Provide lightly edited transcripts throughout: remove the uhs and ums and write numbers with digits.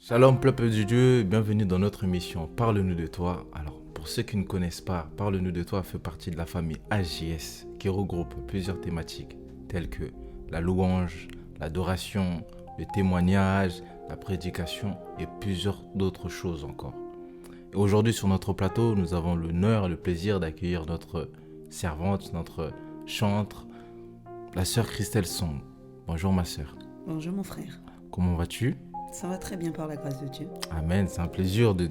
Shalom peuple de Dieu, bienvenue dans notre émission Parle-nous de toi. Alors, pour ceux qui ne connaissent pas, Parle-nous de toi fait partie de la famille AJS qui regroupe plusieurs thématiques telles que la louange, l'adoration, le témoignage, la prédication et plusieurs d'autres choses encore. Et aujourd'hui sur notre plateau, nous avons l'honneur et le plaisir d'accueillir notre servante, notre chantre, la sœur Christelle Song. Bonjour ma sœur. Bonjour mon frère. Comment vas-tu ? Ça va très bien par la grâce de Dieu. Amen, c'est un plaisir de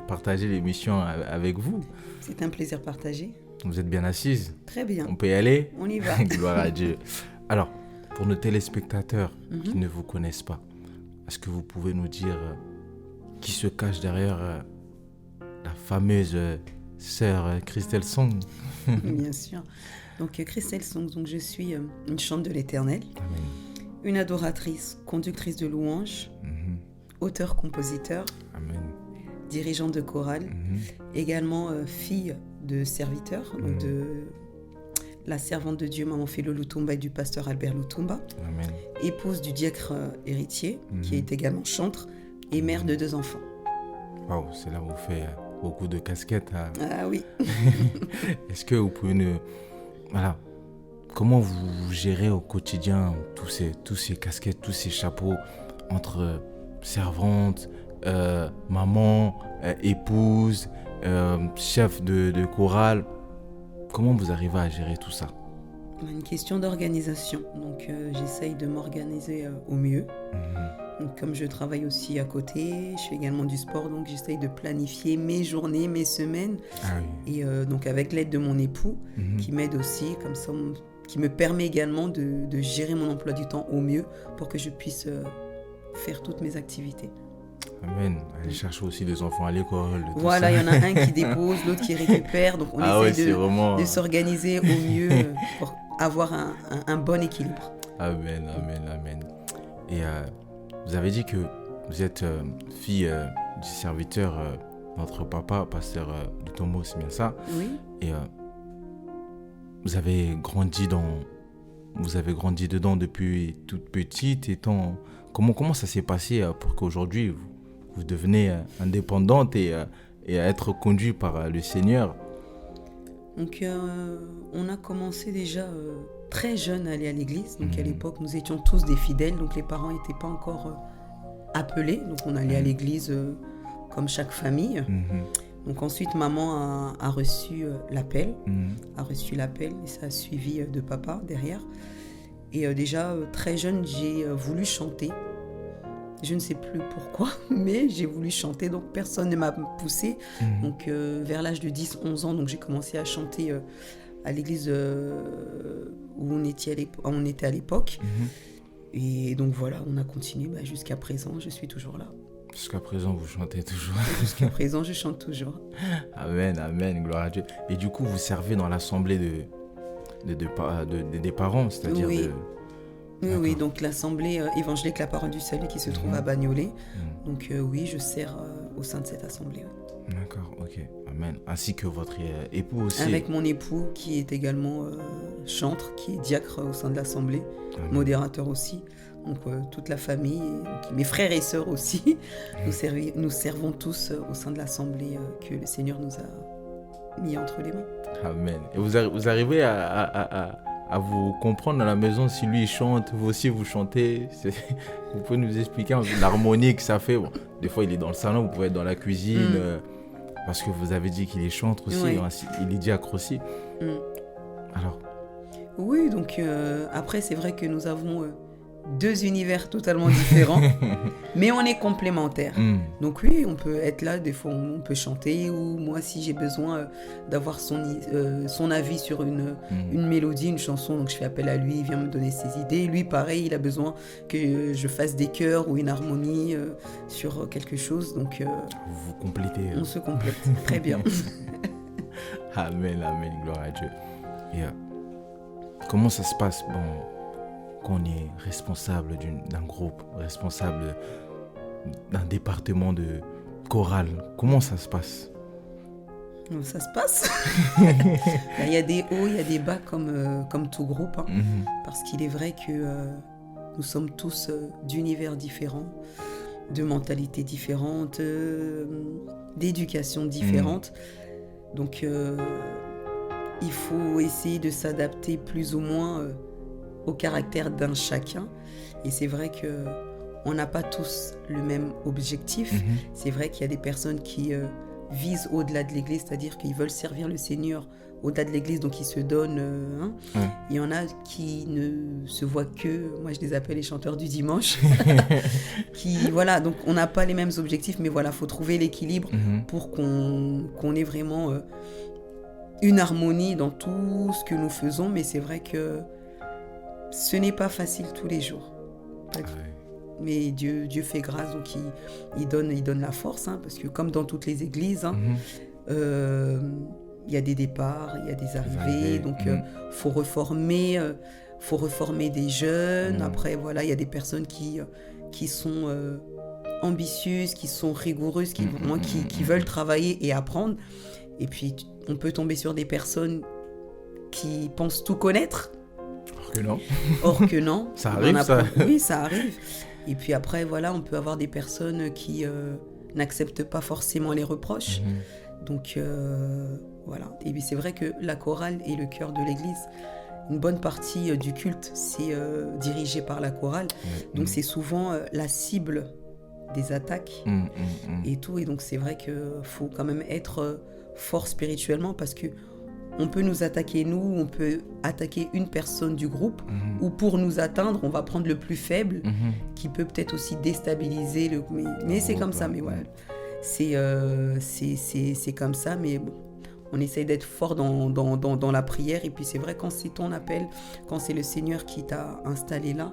partager l'émission avec vous. C'est un plaisir partagé. Vous êtes bien assise ? Très bien. On peut y aller ? On y va. Gloire à Dieu. Alors, pour nos téléspectateurs qui ne vous connaissent pas, est-ce que vous pouvez nous dire qui se cache derrière la fameuse sœur Christelle Song ? Bien sûr. Donc Christelle Song, donc je suis une chante de l'Éternel, Amen. une adoratrice, conductrice de louanges, auteur-compositeur, Amen. dirigeante de chorale, également fille de serviteur, donc de la servante de Dieu, Maman Philo Lutumba et du pasteur Albert Lutumba, Amen. épouse du diacre héritier, qui est également chantre, et mère de 2 enfants. Waouh, c'est là où vous faites beaucoup de casquettes. Ah oui. Est-ce que vous pouvez nous... Voilà. Comment vous gérez au quotidien tous ces casquettes, tous ces chapeaux entre servante, maman, épouse, chef de chorale? Comment vous arrivez à gérer tout ça? Une question d'organisation. Donc j'essaye de m'organiser au mieux. Donc, comme je travaille aussi à côté, je fais également du sport, donc j'essaye de planifier mes journées, mes semaines. Ah oui. Et donc avec l'aide de mon époux, qui m'aide aussi, comme ça, qui me permet également de gérer mon emploi du temps au mieux pour que je puisse faire toutes mes activités. Amen. Aller chercher aussi des enfants à l'école. Voilà, il y en a un qui dépose, l'autre qui récupère. Donc on essaie de s'organiser au mieux pour avoir un bon équilibre. Amen, amen, amen. Et vous avez dit que vous êtes fille du serviteur notre papa, pasteur Lutumba, c'est bien ça? Oui. Et vous avez grandi dedans depuis toute petite. Comment ça s'est passé pour qu'aujourd'hui vous devenez indépendante et à être conduit par le Seigneur? Donc on a commencé déjà très jeune à aller à l'église. Donc à l'époque nous étions tous des fidèles, donc les parents n'étaient pas encore appelés. Donc on allait à l'église comme chaque famille. Donc ensuite maman a reçu l'appel, et ça a suivi de papa derrière. Et déjà très jeune j'ai voulu chanter. Je ne sais plus pourquoi, mais j'ai voulu chanter, donc personne ne m'a poussée. Donc vers l'âge de 10-11 ans, donc j'ai commencé à chanter à l'église où on était à l'époque. Et donc voilà, on a continué jusqu'à présent, je suis toujours là. Jusqu'à présent, vous chantez toujours. Jusqu'à présent, je chante toujours. Amen, amen, gloire à Dieu. Et du coup, vous servez dans l'assemblée des parents, c'est-à-dire Oui. de... Oui, donc l'assemblée évangélique La Parole du Salut qui se trouve à Bagnolet. Donc oui, je sers au sein de cette assemblée. Oui. D'accord, ok, amen. Ainsi que votre époux aussi. Avec mon époux qui est également chantre, qui est diacre au sein de l'assemblée, modérateur aussi. Donc toute la famille, donc, mes frères et sœurs aussi, nous servons tous au sein de l'assemblée que le Seigneur nous a mis entre les mains. Amen. Et vous arrivez à vous comprendre à la maison si lui il chante, vous aussi vous chantez. Vous pouvez nous expliquer l'harmonie que ça fait. Bon, des fois il est dans le salon, vous pouvez être dans la cuisine, parce que vous avez dit qu'il est chantre aussi, il est diacre aussi. Alors. Oui, donc après c'est vrai que nous avons 2 univers totalement différents, mais on est complémentaires. Donc oui, on peut être là, des fois on peut chanter, ou moi si j'ai besoin d'avoir son avis sur une mélodie, une chanson, donc je fais appel à lui, il vient me donner ses idées. Lui pareil, il a besoin que je fasse des chœurs ou une harmonie sur quelque chose, donc vous vous complétez. On se complète, très bien. Amen, amen, gloire à Dieu. Et comment ça se passe quand on est responsable d'un groupe, responsable d'un département de chorale? Comment ça se passe? Ça se passe. Il y a des hauts, il y a des bas comme tout groupe. Parce qu'il est vrai que nous sommes tous d'univers différents. de mentalités différentes, d'éducation différente. Donc, il faut essayer de s'adapter plus ou moins au caractère d'un chacun. Et c'est vrai que on n'a pas tous le même objectif. C'est vrai qu'il y a des personnes qui visent au-delà de l'église, c'est-à-dire qu'ils veulent servir le Seigneur au-delà de l'église, donc ils se donnent. Il y en a qui ne se voient que, moi je les appelle les chanteurs du dimanche. Voilà, donc on n'a pas les mêmes objectifs, mais voilà, il faut trouver l'équilibre pour qu'on ait vraiment une harmonie dans tout ce que nous faisons. Mais c'est vrai que ce n'est pas facile tous les jours. Mais Dieu fait grâce, donc il donne la force, parce que comme dans toutes les églises, il y a des départs, il y a des arrivées, donc faut reformer des jeunes. Après, voilà, il y a des personnes qui sont ambitieuses, qui sont rigoureuses, qui veulent travailler et apprendre. Et puis, on peut tomber sur des personnes qui pensent tout connaître. Or que non. Ça arrive, ça. Oui, ça arrive. Et puis après, voilà, on peut avoir des personnes qui n'acceptent pas forcément les reproches. Donc, voilà. Et puis c'est vrai que la chorale est le cœur de l'église. Une bonne partie du culte, c'est dirigé par la chorale. Donc, c'est souvent la cible des attaques et tout. Et donc, c'est vrai qu'il faut quand même être fort spirituellement, parce que on peut nous attaquer, on peut attaquer une personne du groupe, ou pour nous atteindre, on va prendre le plus faible, qui peut peut-être aussi déstabiliser mais c'est comme ça, mais voilà. C'est comme ça, mais bon, on essaye d'être fort dans la prière. Et puis c'est vrai, quand c'est ton appel, quand c'est le Seigneur qui t'a installé là,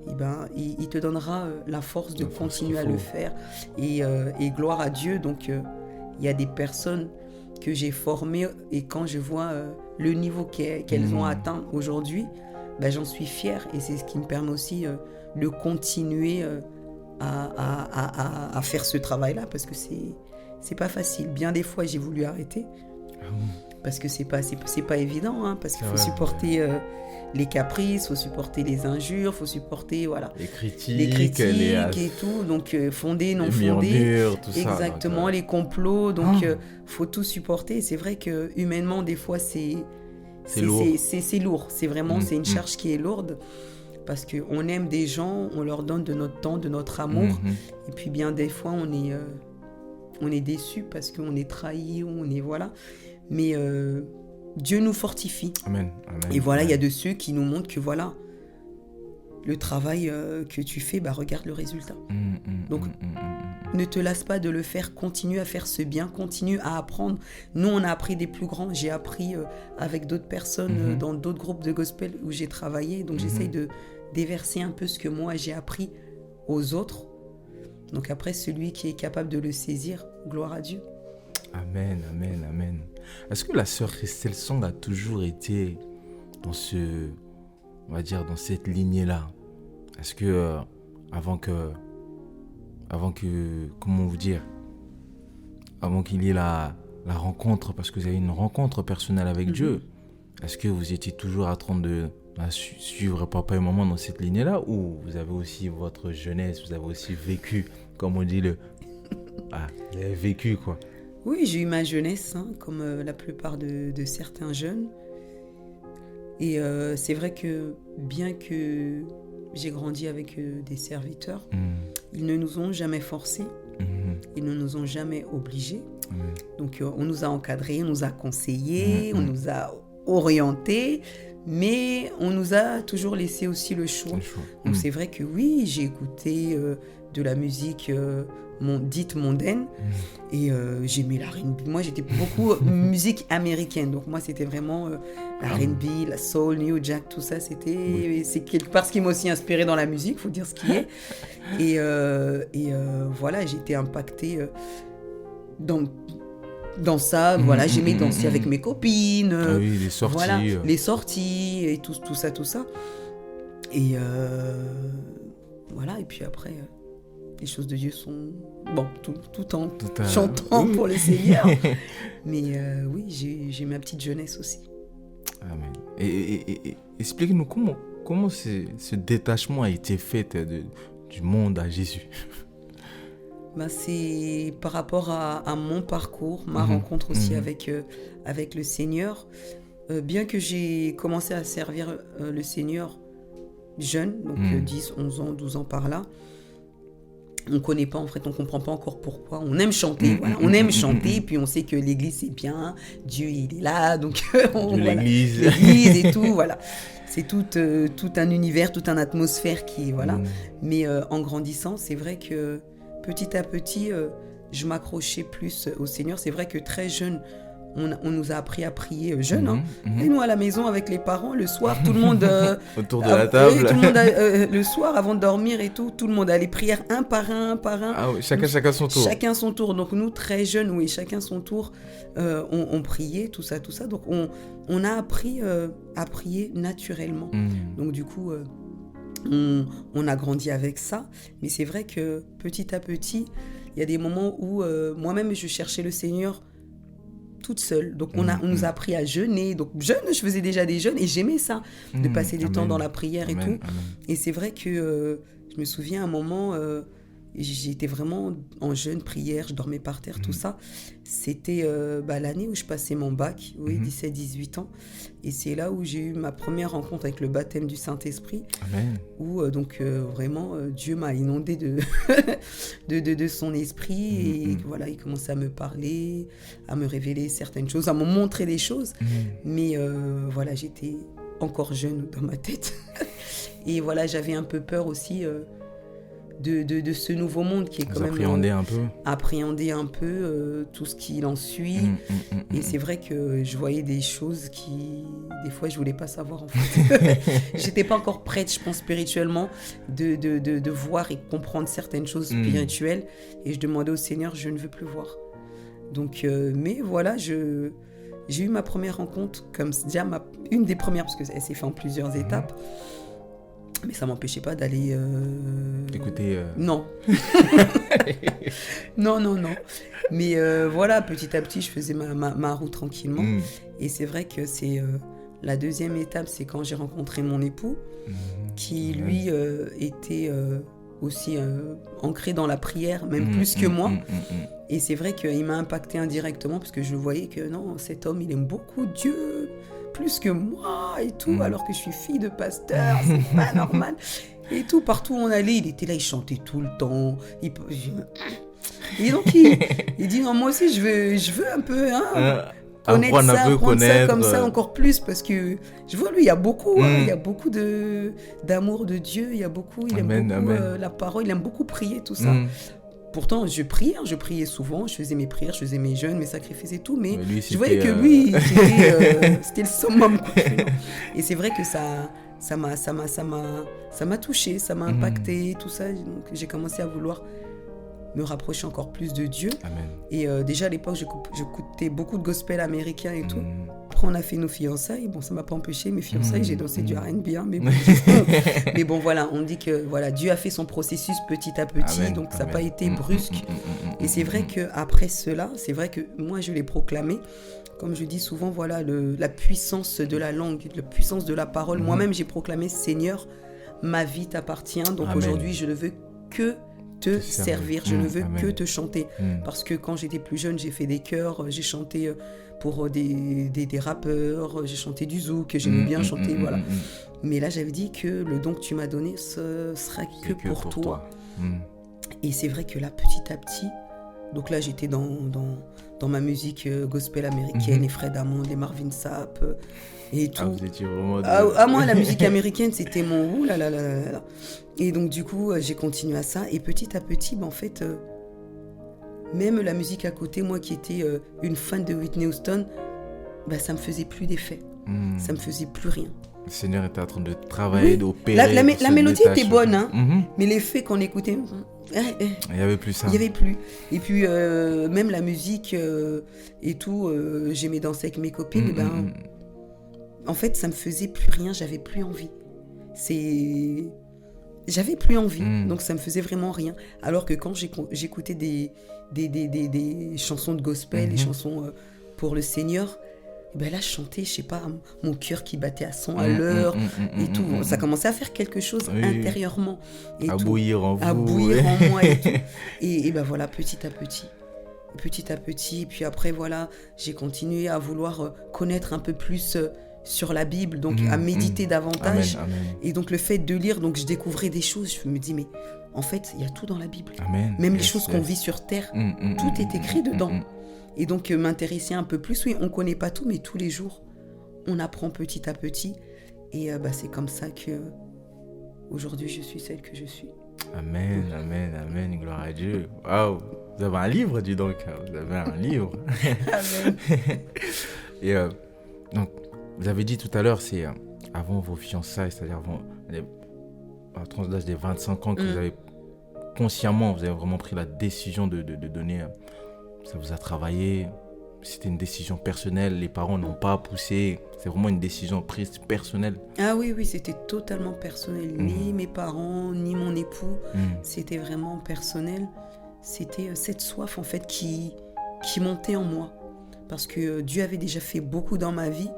et ben, il te donnera la force de continuer à le faire. Et gloire à Dieu. Donc il y a des personnes que j'ai formées, et quand je vois le niveau qu'elles ont atteint aujourd'hui, ben, j'en suis fière, et c'est ce qui me permet aussi de continuer à faire ce travail-là, parce que c'est pas facile. Bien des fois, j'ai voulu arrêter, parce que c'est pas évident, parce qu'il faut supporter les caprices, faut supporter les injures, faut supporter les critiques et tout, donc fondé, non fondé, tout exactement, ça, les complots, donc faut tout supporter. Et c'est vrai que humainement, des fois, c'est lourd, c'est vraiment c'est une charge qui est lourde, parce qu'on aime des gens, on leur donne de notre temps, de notre amour, et puis bien des fois on est déçu parce qu'on est trahi, on est voilà, mais Dieu nous fortifie. Amen. Et voilà, il y a de ceux qui nous montrent que voilà, le travail que tu fais, regarde le résultat. Donc ne te lasse pas de le faire, continue à faire ce bien, continue à apprendre. Nous, on a appris des plus grands. J'ai appris avec d'autres personnes dans d'autres groupes de gospel où j'ai travaillé. Donc j'essaye de déverser un peu ce que moi j'ai appris aux autres. Donc après, celui qui est capable de le saisir, gloire à Dieu. Amen. Est-ce que la sœur Christelle Song a toujours été dans dans cette lignée-là? Est-ce que avant que, comment vous dire, avant qu'il y ait la rencontre, parce que vous avez une rencontre personnelle avec Dieu, est-ce que vous étiez toujours en train de suivre papa et maman dans cette lignée-là, ou vous avez aussi votre jeunesse, vous avez aussi vécu, comme on dit, vous avez vécu quoi? Oui, j'ai eu ma jeunesse, comme la plupart de certains jeunes. Et c'est vrai que bien que j'ai grandi avec des serviteurs, ils ne nous ont jamais forcés, ils ne nous ont jamais obligés. Donc on nous a encadrés, on nous a conseillés, on nous a orientés, mais on nous a toujours laissé aussi le choix. Donc c'est vrai que oui, j'ai écouté de la musique dite mondaine, et j'aimais la R&B. Moi j'étais beaucoup musique américaine, donc moi c'était vraiment la R&B, la soul, New Jack, tout ça, c'est quelque part ce qui m'a aussi inspiré dans la musique, faut dire ce qui est. Et voilà, j'ai été impactée dans ça, voilà, j'aimais danser avec mes copines, les sorties, voilà, les sorties et tout ça. Et voilà, et puis après les choses de Dieu sont tout en chantant pour le Seigneur. Mais oui, j'ai ma petite jeunesse aussi. Amen. Et explique-nous comment ce détachement a été fait du monde à Jésus. C'est par rapport à mon parcours, ma rencontre aussi avec le Seigneur. Bien que j'ai commencé à servir le Seigneur jeune, donc 10, 11 ans, 12 ans par là, on ne connaît pas, en fait, on ne comprend pas encore pourquoi. On aime chanter, voilà. On aime chanter, puis on sait que l'église, c'est bien, Dieu, il est là, donc l'église. L'église et tout, voilà. C'est tout un univers, toute une atmosphère qui, voilà. Mais en grandissant, c'est vrai que petit à petit, je m'accrochais plus au Seigneur. C'est vrai que très jeune, on nous a appris à prier jeune. Et nous, à la maison, avec les parents, le soir, tout le monde... autour de la table. Tout le monde le soir, avant de dormir et tout le monde a les prières un par un. Ah oui, chacun son tour. Chacun son tour. Donc nous, très jeunes, oui, chacun son tour, on priait, tout ça. Donc on a appris à prier naturellement. Donc du coup... On a grandi avec ça, mais c'est vrai que petit à petit, il y a des moments où moi-même je cherchais le Seigneur toute seule. Donc on nous a appris à jeûner. Donc jeûne, je faisais déjà des jeûnes et j'aimais ça, de passer du temps dans la prière et tout. Et c'est vrai que je me souviens à un moment, j'étais vraiment en jeûne, prière, je dormais par terre, tout ça. C'était l'année où je passais mon bac, 17-18 ans. Et c'est là où j'ai eu ma première rencontre avec le baptême du Saint-Esprit. Amen. Où vraiment Dieu m'a inondé de son esprit. Et voilà, il commençait à me parler, à me révéler certaines choses, à me montrer des choses. Mais voilà, j'étais encore jeune dans ma tête. Et voilà, j'avais un peu peur aussi... De ce nouveau monde qui est quand même... Appréhender un peu tout ce qu'il en suit. Et c'est vrai que je voyais des choses qui... Des fois, je voulais pas savoir, en fait. J'étais pas encore prête, je pense, spirituellement, de voir et comprendre certaines choses spirituelles. Et je demandais au Seigneur, je ne veux plus voir. Donc, mais voilà, j'ai eu ma première rencontre, comme déjà une des premières, parce qu'elle s'est faite en plusieurs étapes. Mais ça m'empêchait pas d'aller... Écouter... Non. non. Mais voilà, petit à petit, je faisais ma route tranquillement. Et c'est vrai que c'est... la deuxième étape, c'est quand j'ai rencontré mon époux, qui, lui, était aussi ancré dans la prière, même plus que moi. Et c'est vrai qu'il m'a impacté indirectement, parce que je voyais que non, cet homme, il aime beaucoup Dieu... plus que moi et tout, alors que je suis fille de pasteur, c'est pas normal. Et tout, partout où on allait, il était là, il chantait tout le temps. Et donc, il dit, non, moi aussi, je veux un peu apprendre ça comme ça encore plus, parce que je vois, lui, il y a beaucoup, il y a beaucoup d'amour de Dieu, il aime beaucoup la parole, il aime beaucoup prier, tout ça. Pourtant, je priais souvent, je faisais mes prières, je faisais mes jeûnes, mes sacrifices et tout, mais lui, je voyais que lui, c'était le summum. Et c'est vrai que ça m'a touchée, ça m'a impacté, tout ça. Donc, j'ai commencé à vouloir me rapprocher encore plus de Dieu. Amen. Et déjà, à l'époque, j'écoutais beaucoup de gospel américain et tout. Après, on a fait nos fiançailles. Bon, ça ne m'a pas empêché, mes fiançailles, j'ai dansé du R&B, mais bon. Mais bon, voilà, on dit que voilà, Dieu a fait son processus petit à petit, Amen. donc ça n'a pas été brusque. Et c'est vrai qu'après cela, c'est vrai que moi, je l'ai proclamé. Comme je dis souvent, voilà, la puissance de la langue, la puissance de la parole. Moi-même, j'ai proclamé, Seigneur, ma vie t'appartient. Donc aujourd'hui, je ne veux que te servir, je ne veux que te chanter. Parce que quand j'étais plus jeune, j'ai fait des chœurs, j'ai chanté pour des rappeurs, j'ai chanté du zouk, j'aimais bien chanter, voilà. Mais là, j'avais dit que le don que tu m'as donné, ce sera que pour toi. Et c'est vrai que là, petit à petit, donc là, j'étais dans ma musique gospel américaine, les Fred Hammond, les Marvin Sapp et tout. Vous étiez vraiment... moi, la musique américaine, c'était mon... Ouh là là là là là. Et donc, du coup, j'ai continué à ça. Et petit à petit, en fait, même la musique à côté, moi qui étais une fan de Whitney Houston, ça me faisait plus d'effet. Ça me faisait plus rien. Le Seigneur était en train de travailler, d'opérer. La mélodie était bonne, hein, mais l'effet qu'on écoutait... Il n'y avait plus ça. Il n'y avait plus. Et puis, même la musique et tout, j'aimais danser avec mes copines. En fait, ça me faisait plus rien, j'avais plus envie. J'avais plus envie, donc ça me faisait vraiment rien. Alors que quand j'écoutais des chansons de gospel, des chansons pour le Seigneur, Et ben là, je chantais, je sais pas, mon cœur qui battait à 100 à l'heure et tout. Ça commençait à faire quelque chose intérieurement. Et à tout. bouillir en vous. À bouillir en moi et tout. Et ben voilà, petit à petit. Puis après, voilà, j'ai continué à vouloir connaître un peu plus sur la Bible, donc à méditer davantage. Amen, amen. Et donc le fait de lire, donc je découvrais des choses. Je me dis, mais en fait, il y a tout dans la Bible. Amen. Même les choses qu'on vit sur terre, tout est écrit dedans. Et donc m'intéresser un peu plus. Oui, on ne connaît pas tout, mais tous les jours, on apprend petit à petit. Et c'est comme ça que aujourd'hui, je suis celle que je suis. Amen, amen, amen, gloire à Dieu. Waouh, vous avez un livre, dis donc. Vous avez un livre. Amen. Et donc, vous avez dit tout à l'heure, c'est avant vos fiançailles, c'est-à-dire avant la tranche d'âge des 25 ans que vous avez consciemment, vous avez vraiment pris la décision de donner. Ça vous a travaillé. C'était une décision personnelle. Les parents n'ont pas poussé. C'est vraiment une décision prise personnelle. Ah oui, c'était totalement personnel. Ni mes parents, ni mon époux. C'était vraiment personnel. C'était cette soif, en fait, qui montait en moi. Parce que Dieu avait déjà fait beaucoup dans ma vie.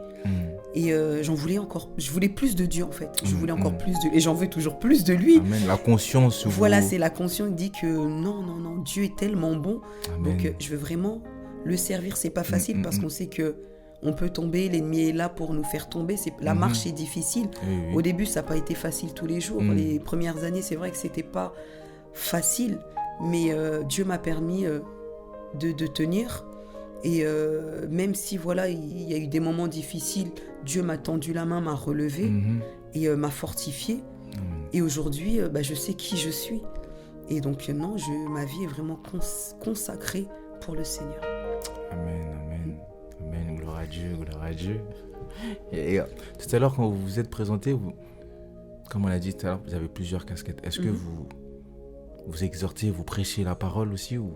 Et j'en voulais encore. Je voulais plus de Dieu, en fait. Je voulais encore plus de lui. Et j'en veux toujours plus de lui. Amen. La conscience. Voilà, c'est la conscience qui dit que non, Dieu est tellement bon. Amen. Donc, je veux vraiment le servir. C'est pas facile parce qu'on sait que on peut tomber. L'ennemi est là pour nous faire tomber. La marche est difficile. Oui. Au début, ça n'a pas été facile tous les jours. Les premières années, c'est vrai que c'était pas facile. Mais Dieu m'a permis de tenir. Et même si voilà, il y a eu des moments difficiles, Dieu m'a tendu la main, m'a relevé et m'a fortifié. Et aujourd'hui, je sais qui je suis. Et donc non, ma vie est vraiment consacrée pour le Seigneur. Amen, gloire à Dieu. Et tout à l'heure, quand vous vous êtes présenté, comme on l'a dit tout à l'heure, vous avez plusieurs casquettes. Est-ce que vous exhortez, vous prêchez la parole aussi ou...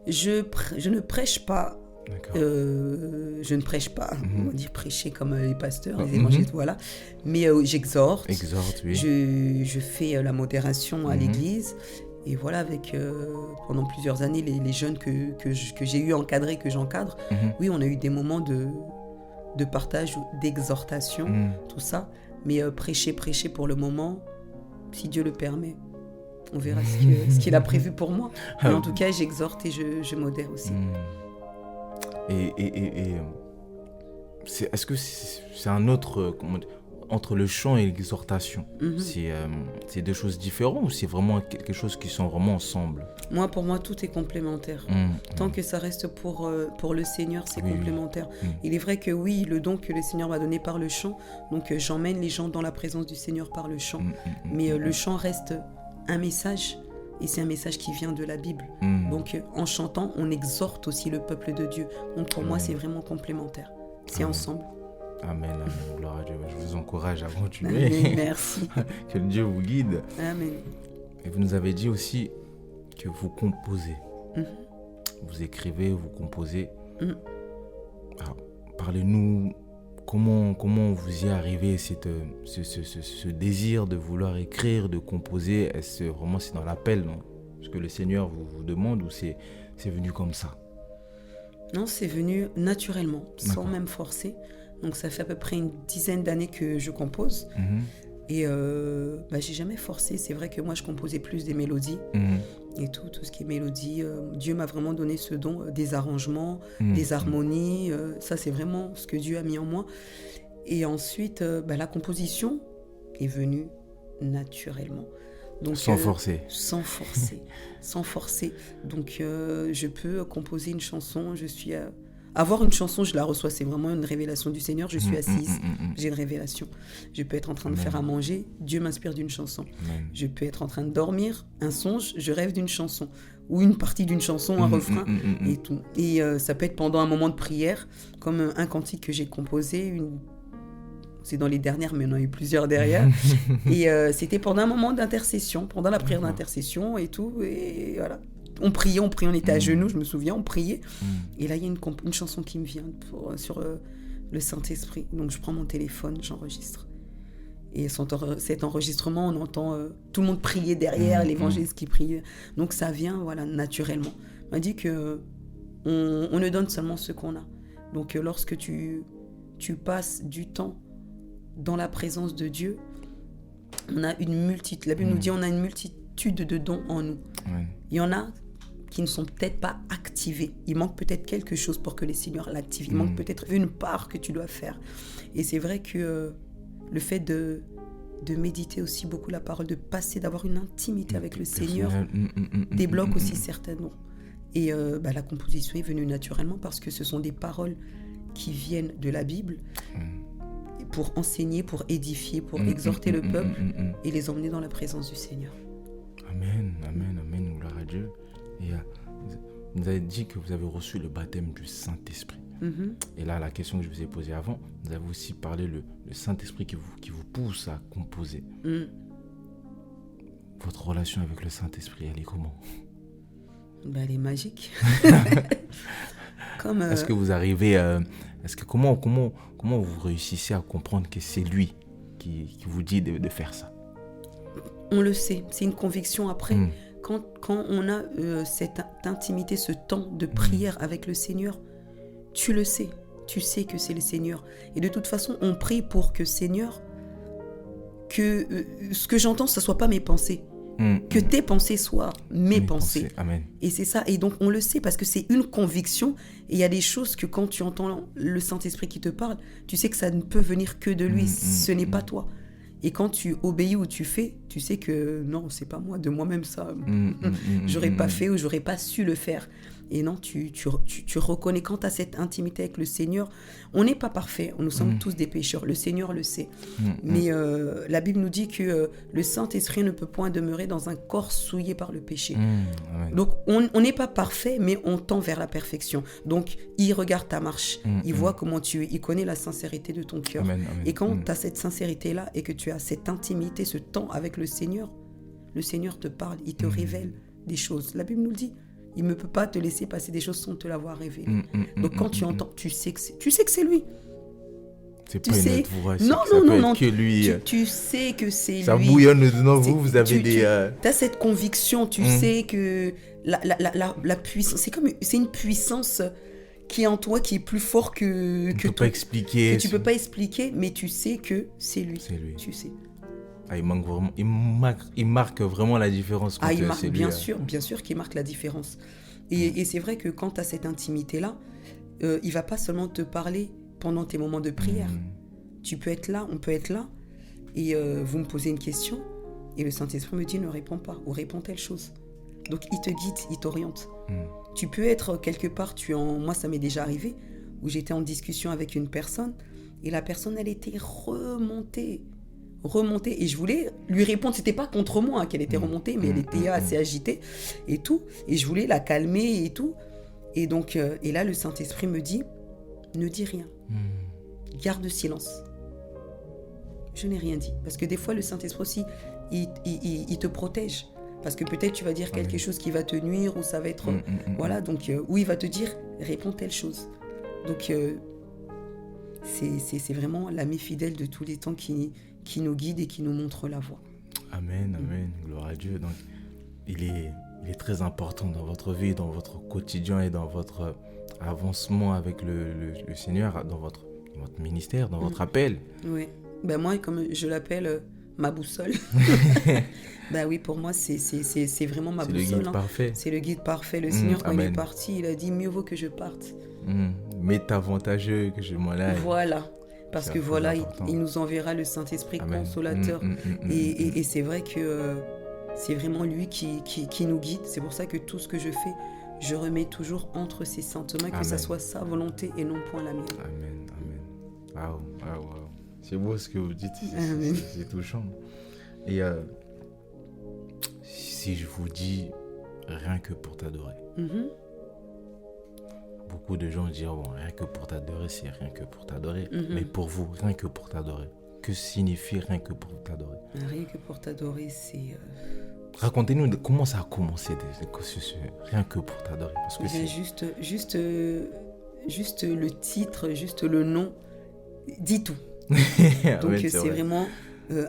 Je ne prêche pas. D'accord. Je ne prêche pas. On va dire prêcher comme les pasteurs, les évangélistes, voilà. Mais j'exhorte. Exhorte, oui. Je fais la modération à l'église. Et voilà, avec pendant plusieurs années, les jeunes que j'ai eu encadrés, que j'encadre, oui, on a eu des moments de partage, d'exhortation, tout ça. Mais prêcher pour le moment, si Dieu le permet. On verra ce qu'il a prévu pour moi. Mais en tout cas, j'exhorte et je modère aussi. Et est-ce que c'est un autre... entre le chant et l'exhortation, c'est deux choses différentes ou c'est vraiment quelque chose qui sont vraiment ensemble? Pour moi, tout est complémentaire. Tant que ça reste pour le Seigneur, c'est complémentaire. Il est vrai que oui, le don que le Seigneur m'a donné par le chant, donc j'emmène les gens dans la présence du Seigneur par le chant. Mais le chant reste un message, et c'est un message qui vient de la Bible. Donc en chantant, on exhorte aussi le peuple de Dieu. Donc pour moi, c'est vraiment complémentaire. C'est ensemble. Amen, gloire à Dieu. Je vous encourage à continuer. Amen, merci. Que Dieu vous guide. Amen. Et vous nous avez dit aussi que vous composez. Vous écrivez, vous composez. Alors, parlez-nous, comment vous y arrivez, ce désir de vouloir écrire, de composer, est-ce vraiment c'est dans l'appel, non? Ce que le Seigneur vous demande ou c'est venu comme ça? Non, c'est venu naturellement, sans même forcer. Donc ça fait à peu près une dizaine d'années que je compose. Et j'ai jamais forcé. C'est vrai que moi je composais plus des mélodies et tout ce qui est mélodie. Dieu m'a vraiment donné ce don des arrangements, des harmonies. Ça c'est vraiment ce que Dieu a mis en moi. Et ensuite la composition est venue naturellement. Donc, sans forcer. Sans forcer. Donc je peux composer une chanson. Avoir une chanson, je la reçois, c'est vraiment une révélation du Seigneur. Je suis assise, j'ai une révélation. Je peux être en train de faire à manger, Dieu m'inspire d'une chanson. Je peux être en train de dormir, un songe, je rêve d'une chanson. Ou une partie d'une chanson, un refrain, et tout. Et ça peut être pendant un moment de prière, comme un cantique que j'ai composé, c'est dans les dernières, mais on en a eu plusieurs derrière. Et c'était pendant un moment d'intercession, pendant la prière d'intercession et tout, et voilà. On priait, on était à genoux, je me souviens, on priait. Et là, il y a une chanson qui me vient sur le Saint-Esprit. Donc, je prends mon téléphone, j'enregistre. Et cet enregistrement, on entend tout le monde prier derrière, l'évangéliste qui prie. Donc, ça vient, voilà, naturellement. On m'a dit qu'on ne donne seulement ce qu'on a. Donc lorsque tu passes du temps dans la présence de Dieu, on a une multitude. La Bible nous dit on a une multitude de dons en nous. Ouais. Il y en a qui ne sont peut-être pas activés. Il manque peut-être quelque chose pour que le Seigneur l'active. Il manque peut-être une part que tu dois faire. Et c'est vrai que le fait de méditer aussi beaucoup la parole, de passer, d'avoir une intimité avec le Seigneur, débloque aussi certainement. Et la composition est venue naturellement parce que ce sont des paroles qui viennent de la Bible pour enseigner, pour édifier, pour exhorter le peuple et les emmener dans la présence du Seigneur. Amen, amen, amen, gloire à Dieu. Et vous avez dit que vous avez reçu le baptême du Saint-Esprit. Et là, la question que je vous ai posée avant, vous avez aussi parlé le Saint-Esprit qui vous pousse à composer. Votre relation avec le Saint-Esprit, elle est comment? Elle est magique. Est-ce que vous arrivez... comment vous réussissez à comprendre que c'est lui qui vous dit de faire ça? On le sait, c'est une conviction après. Quand on a cette intimité, ce temps de prière avec le Seigneur, tu le sais. Tu sais que c'est le Seigneur. Et de toute façon, on prie pour que Seigneur, que ce que j'entends, ce ne soit pas mes pensées. Que tes pensées soient mes pensées. Amen. Et c'est ça. Et donc, on le sait parce que c'est une conviction. Et il y a des choses que quand tu entends le Saint-Esprit qui te parle, tu sais que ça ne peut venir que de lui. Ce n'est pas toi. Et quand tu obéis ou tu fais, tu sais que non, c'est pas moi, de moi-même ça. J'aurais pas fait ou j'aurais pas su le faire. Et non, tu reconnais quand tu as cette intimité avec le Seigneur. On n'est pas parfait, nous sommes tous des pécheurs, le Seigneur le sait. Mais la Bible nous dit que le Saint-Esprit ne peut point demeurer dans un corps souillé par le péché. Donc on n'est pas parfait, mais on tend vers la perfection. Donc il regarde ta marche, il voit comment tu es, il connaît la sincérité de ton cœur. Et quand tu as cette sincérité-là et que tu as cette intimité, ce temps avec le Seigneur te parle, il te révèle des choses. La Bible nous le dit. Il ne peut pas te laisser passer des choses sans te l'avoir révélé. Donc quand tu entends, tu sais que c'est lui. C'est pas une autre voix. Non. Que lui. Tu sais que c'est lui. Ça bouillonne dedans vous avez des... Tu as cette conviction, tu sais que la puissance, c'est une puissance qui est en toi, qui est plus fort que tu peux pas expliquer. Que tu peux pas expliquer, mais tu sais que c'est lui. C'est lui. Tu sais. Il marque vraiment la différence. Il marque, bien sûr qu'il marque la différence. Et c'est vrai que quand tu as cette intimité-là, il va pas seulement te parler pendant tes moments de prière. Tu peux être là, on peut être là, et vous me posez une question, et le Saint-Esprit me dit ne réponds pas, ou réponds telle chose. Donc il te guide, il t'oriente. Tu peux être quelque part, moi ça m'est déjà arrivé, où j'étais en discussion avec une personne, et la personne elle était remontée, et je voulais lui répondre, c'était pas contre moi qu'elle était remontée, mais elle était assez agitée et tout, et je voulais la calmer et tout, et donc et là le Saint-Esprit me dit ne dis rien, garde silence. Je n'ai rien dit, parce que des fois le Saint-Esprit aussi il te protège, parce que peut-être tu vas dire quelque chose qui va te nuire, ou ça va être voilà, donc où il va te dire réponds telle chose. Donc c'est vraiment l'ami fidèle de tous les temps qui nous guide et qui nous montre la voie. Amen, gloire à Dieu. Donc, il est très important dans votre vie, dans votre quotidien et dans votre avancement avec le Seigneur, dans votre ministère, dans votre appel. Oui, moi, comme je l'appelle, ma boussole. Oui, pour moi, c'est vraiment ma boussole. C'est le guide parfait. C'est le guide parfait. Le Seigneur, quand il est parti, il a dit, mieux vaut que je parte. M'est avantageux que je m'en aille. Voilà. Parce que voilà, il nous enverra le Saint-Esprit consolateur. Et c'est vrai que c'est vraiment lui qui nous guide. C'est pour ça que tout ce que je fais, je remets toujours entre ses saintes mains, que ça soit sa volonté et non point la mienne. Amen. Waouh. C'est beau ce que vous dites, c'est touchant. Et si je vous dis rien que pour t'adorer, beaucoup de gens disent rien que pour t'adorer, c'est rien que pour t'adorer. Mais pour vous, rien que pour t'adorer, que signifie rien que pour t'adorer? Rien que pour t'adorer, c'est... Racontez-nous comment ça a commencé, rien que pour t'adorer. Parce que c'est... Juste le titre, juste le nom, dit tout. Donc c'est vraiment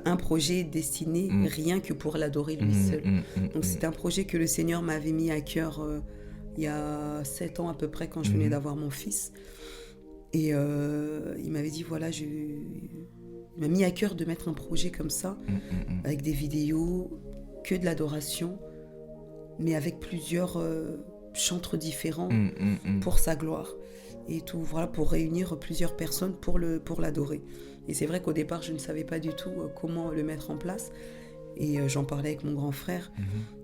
un projet destiné rien que pour l'adorer lui seul. Donc c'est un projet que le Seigneur m'avait mis à cœur il y a 7 ans à peu près, quand je venais d'avoir mon fils. Et il m'avait dit, voilà, il m'a mis à cœur de mettre un projet comme ça, avec des vidéos, que de l'adoration, mais avec plusieurs chantres différents pour sa gloire. Et tout, voilà, pour réunir plusieurs personnes pour l'adorer. Et c'est vrai qu'au départ, je ne savais pas du tout comment le mettre en place. Et j'en parlais avec mon grand frère.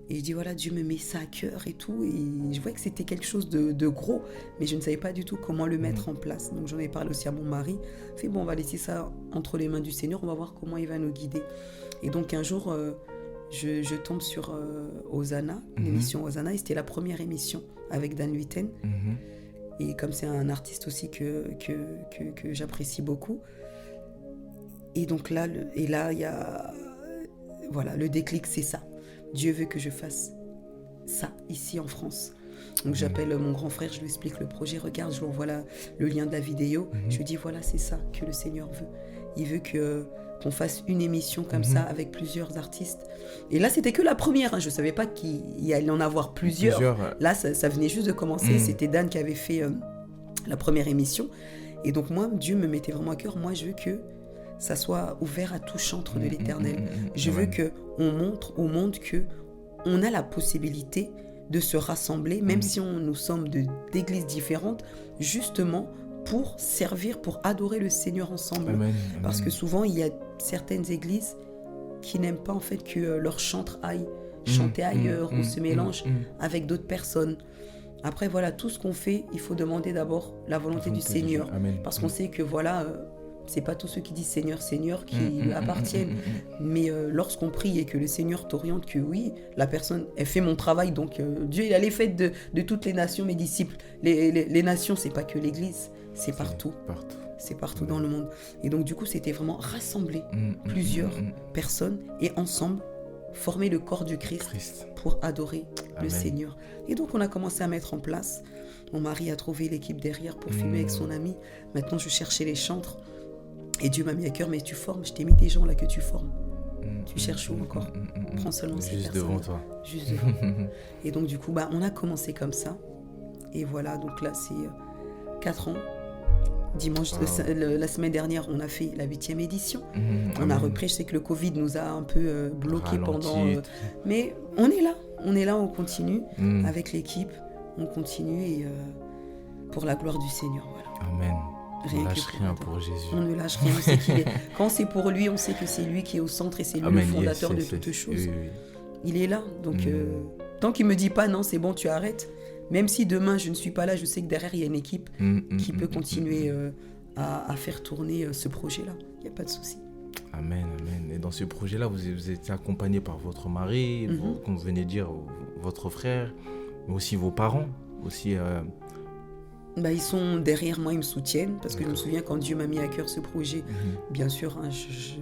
Et je dis, voilà, Dieu me met ça à cœur et tout. Et je voyais que c'était quelque chose de gros, mais je ne savais pas du tout comment le mettre en place. Donc j'en ai parlé aussi à mon mari. Fait bon, on va laisser ça entre les mains du Seigneur, on va voir comment il va nous guider. Et donc un jour, je tombe sur Hosanna, l'émission Hosanna. Et c'était la première émission avec Dan Huiten. Et comme c'est un artiste aussi que j'apprécie beaucoup. Et donc là, il y a... Voilà, le déclic, c'est ça. Dieu veut que je fasse ça, ici en France. Donc j'appelle mon grand frère, je lui explique le projet. Regarde, je lui envoie le lien de la vidéo. Je lui dis, voilà, c'est ça que le Seigneur veut. Il veut qu'on fasse une émission comme ça avec plusieurs artistes. Et là, c'était que la première. Hein. Je ne savais pas qu'il allait en avoir plusieurs. Là, ça venait juste de commencer. C'était Dan qui avait fait la première émission. Et donc moi, Dieu me mettait vraiment à cœur. Moi, je veux que ça soit ouvert à tout chantre de l'Éternel. Je veux qu'on montre au monde qu'on a la possibilité de se rassembler, même si nous sommes d'églises différentes, justement pour servir, pour adorer le Seigneur ensemble. Parce que souvent, il y a certaines églises qui n'aiment pas en fait que leurs chantres aillent chanter ailleurs ou se mélangent avec d'autres personnes. Après, voilà, tout ce qu'on fait, il faut demander d'abord la volonté du Seigneur. Parce qu'on sait que voilà... c'est pas tous ceux qui disent Seigneur, Seigneur qui lui appartiennent. Mais lorsqu'on prie et que le Seigneur t'oriente, que oui, la personne, elle fait mon travail. Donc Dieu, il a les fêtes de toutes les nations, mes disciples. Les nations, c'est pas que l'Église, c'est partout. C'est partout dans le monde. Et donc du coup, c'était vraiment rassembler plusieurs personnes et ensemble former le corps du Christ. Pour adorer le Seigneur. Et donc on a commencé à mettre en place. Mon mari a trouvé l'équipe derrière pour filmer avec son ami. Maintenant, je cherchais les chantres. Et Dieu m'a mis à cœur, mais tu formes, je t'ai mis des gens là que tu formes. Tu cherches où encore? Prends seulement ces personnes. Juste devant toi. Juste devant. Et donc du coup, on a commencé comme ça. Et voilà, donc là c'est 4 ans. Dimanche, la semaine dernière, on a fait la 8e édition. On a repris, je sais que le Covid nous a un peu bloqué pendant... mais on est là, on continue avec l'équipe. On continue et pour la gloire du Seigneur. Voilà. Amen. On ne lâche rien pour Jésus. On ne lâche rien, on sait qu'il est. Quand c'est pour lui, on sait que c'est lui qui est au centre et c'est lui le fondateur de toutes choses. Oui. Il est là, donc tant qu'il me dit pas non, c'est bon, tu arrêtes. Même si demain je ne suis pas là, je sais que derrière il y a une équipe qui peut continuer à faire tourner ce projet-là. Il n'y a pas de souci. Amen, amen. Et dans ce projet-là, vous êtes accompagné par votre mari, comme vous venez de dire, votre frère, mais aussi vos parents, aussi. Ils sont derrière moi, ils me soutiennent parce que je me souviens quand Dieu m'a mis à cœur ce projet, bien sûr, hein, je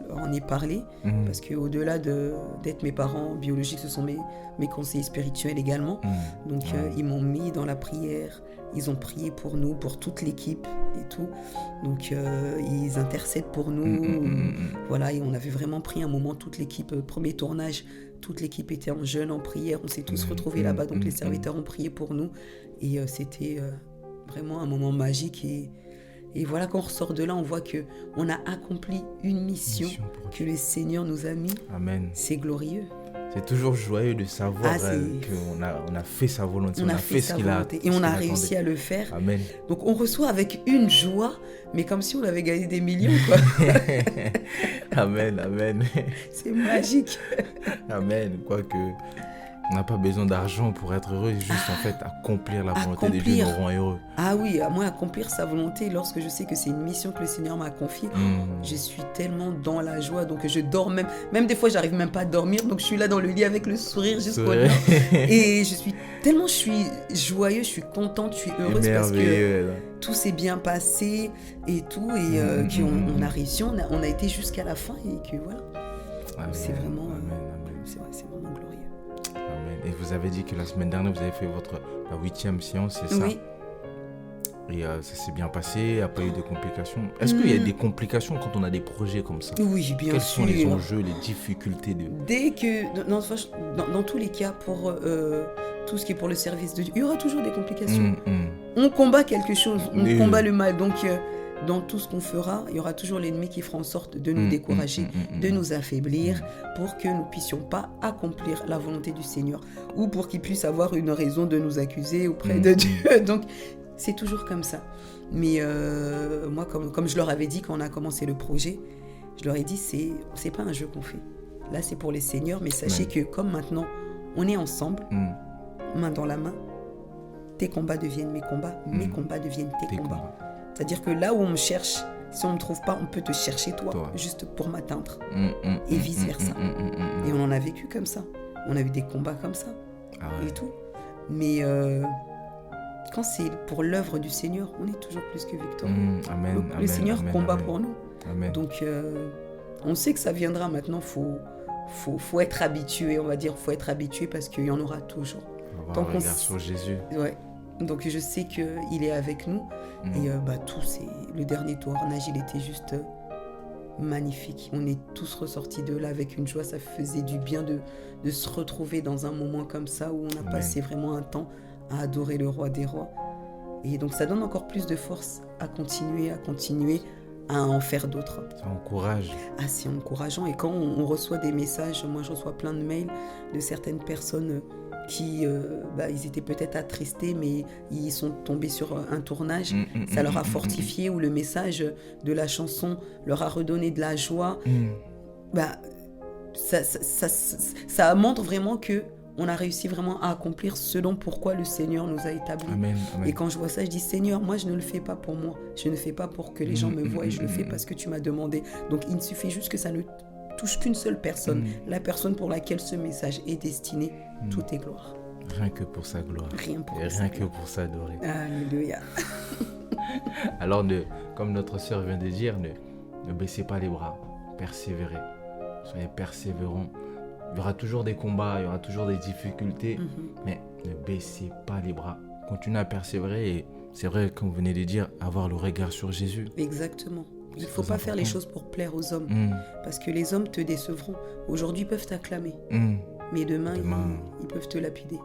leur en ai parlé parce qu'au-delà d'être mes parents biologiques, ce sont mes conseillers spirituels également. Donc ils m'ont mis dans la prière, ils ont prié pour nous, pour toute l'équipe et tout. Donc ils intercèdent pour nous. Voilà, et on avait vraiment pris un moment, toute l'équipe, premier tournage, toute l'équipe était en jeûne, en prière, on s'est tous retrouvés là-bas, donc les serviteurs ont prié pour nous et c'était... vraiment un moment magique et voilà, quand on ressort de là, on voit qu'on a accompli une mission que le Seigneur nous a mis. Amen. C'est glorieux. C'est toujours joyeux de savoir qu'on a fait sa volonté, on a fait ce qu'il a. Et on a réussi à le faire. Amen. Donc on reçoit avec une joie, mais comme si on avait gagné des millions, quoi. Amen, amen. C'est magique. Amen, quoique... On n'a pas besoin d'argent pour être heureux, juste en fait accomplir la volonté de Dieu nous rend heureux. Ah oui, à moi accomplir sa volonté lorsque je sais que c'est une mission que le Seigneur m'a confiée. Je suis tellement dans la joie, donc je dors même des fois j'arrive même pas à dormir, donc je suis là dans le lit avec le sourire jusqu'au nez. Et je suis joyeuse, je suis contente, je suis heureuse parce que tout s'est bien passé et tout, et qu'on a réussi, on a été jusqu'à la fin et que voilà. Amen, c'est vraiment, c'est vraiment glorieux. Amen. Et vous avez dit que la semaine dernière, vous avez fait la 8e séance, c'est ça? Oui. Et ça s'est bien passé, il n'y a pas eu de complications. Est-ce qu'il y a des complications quand on a des projets comme ça? Oui, bien sûr. Quels sont les enjeux, les difficultés Dès que, dans tous les cas, pour tout ce qui est pour le service de Dieu, il y aura toujours des complications. on combat quelque chose, on Oui, combat oui. le mal. Donc, dans tout ce qu'on fera, il y aura toujours l'ennemi qui fera en sorte de nous décourager, de nous affaiblir, pour que nous ne puissions pas accomplir la volonté du Seigneur, ou pour qu'il puisse avoir une raison de nous accuser auprès de Dieu. Donc, c'est toujours comme ça. Mais moi, comme je leur avais dit quand on a commencé le projet, je leur ai dit, c'est pas un jeu qu'on fait. Là, c'est pour les seigneurs, mais sachez que comme maintenant, on est ensemble, main dans la main, tes combats deviennent mes combats deviennent tes combats. C'est-à-dire que là où on me cherche, si on ne me trouve pas, on peut te chercher toi. Juste pour m'atteindre. Et vice-versa. Et on en a vécu comme ça. On a eu des combats comme ça. Et tout. Mais quand c'est pour l'œuvre du Seigneur, on est toujours plus que victorieux. Le Seigneur combat pour nous. Amen. Donc, on sait que ça viendra maintenant. Faut être habitué, on va dire. Faut être habitué parce qu'il y en aura toujours. Tant qu'on regarde sur Jésus. Ouais. Donc, je sais qu'il est avec nous. Et le dernier tournage, il était juste magnifique. On est tous ressortis de là avec une joie. Ça faisait du bien de se retrouver dans un moment comme ça où on a passé vraiment un temps à adorer le roi des rois. Et donc, ça donne encore plus de force à continuer à en faire d'autres. Ça encourage. Ah, c'est encourageant. Et quand on reçoit des messages, moi je reçois plein de mails de certaines personnes qui, ils étaient peut-être attristés, mais ils sont tombés sur un tournage. Ça leur a fortifié, ou le message de la chanson leur a redonné de la joie. Ça montre vraiment que on a réussi vraiment à accomplir ce dont pourquoi le Seigneur nous a établis. Amen. Et quand je vois ça, je dis, Seigneur, moi je ne le fais pas pour moi. Je ne fais pas pour que les gens me voient, je le fais parce que tu m'as demandé. Donc il ne suffit juste que ça ne touche qu'une seule personne, la personne pour laquelle ce message est destiné. Tout est gloire. Rien que pour sa gloire. Rien que pour s'adorer. Alléluia. Alors, comme notre sœur vient de dire, ne baissez pas les bras, persévérez. Soyez persévérants. Il y aura toujours des combats, il y aura toujours des difficultés, mais ne baissez pas les bras. Continuez à persévérer et c'est vrai, comme vous venez de dire, avoir le regard sur Jésus. Exactement. Il ne faut pas faire les choses pour plaire aux hommes, parce que les hommes te décevront. Aujourd'hui, ils peuvent t'acclamer, mais demain ils peuvent te lapider.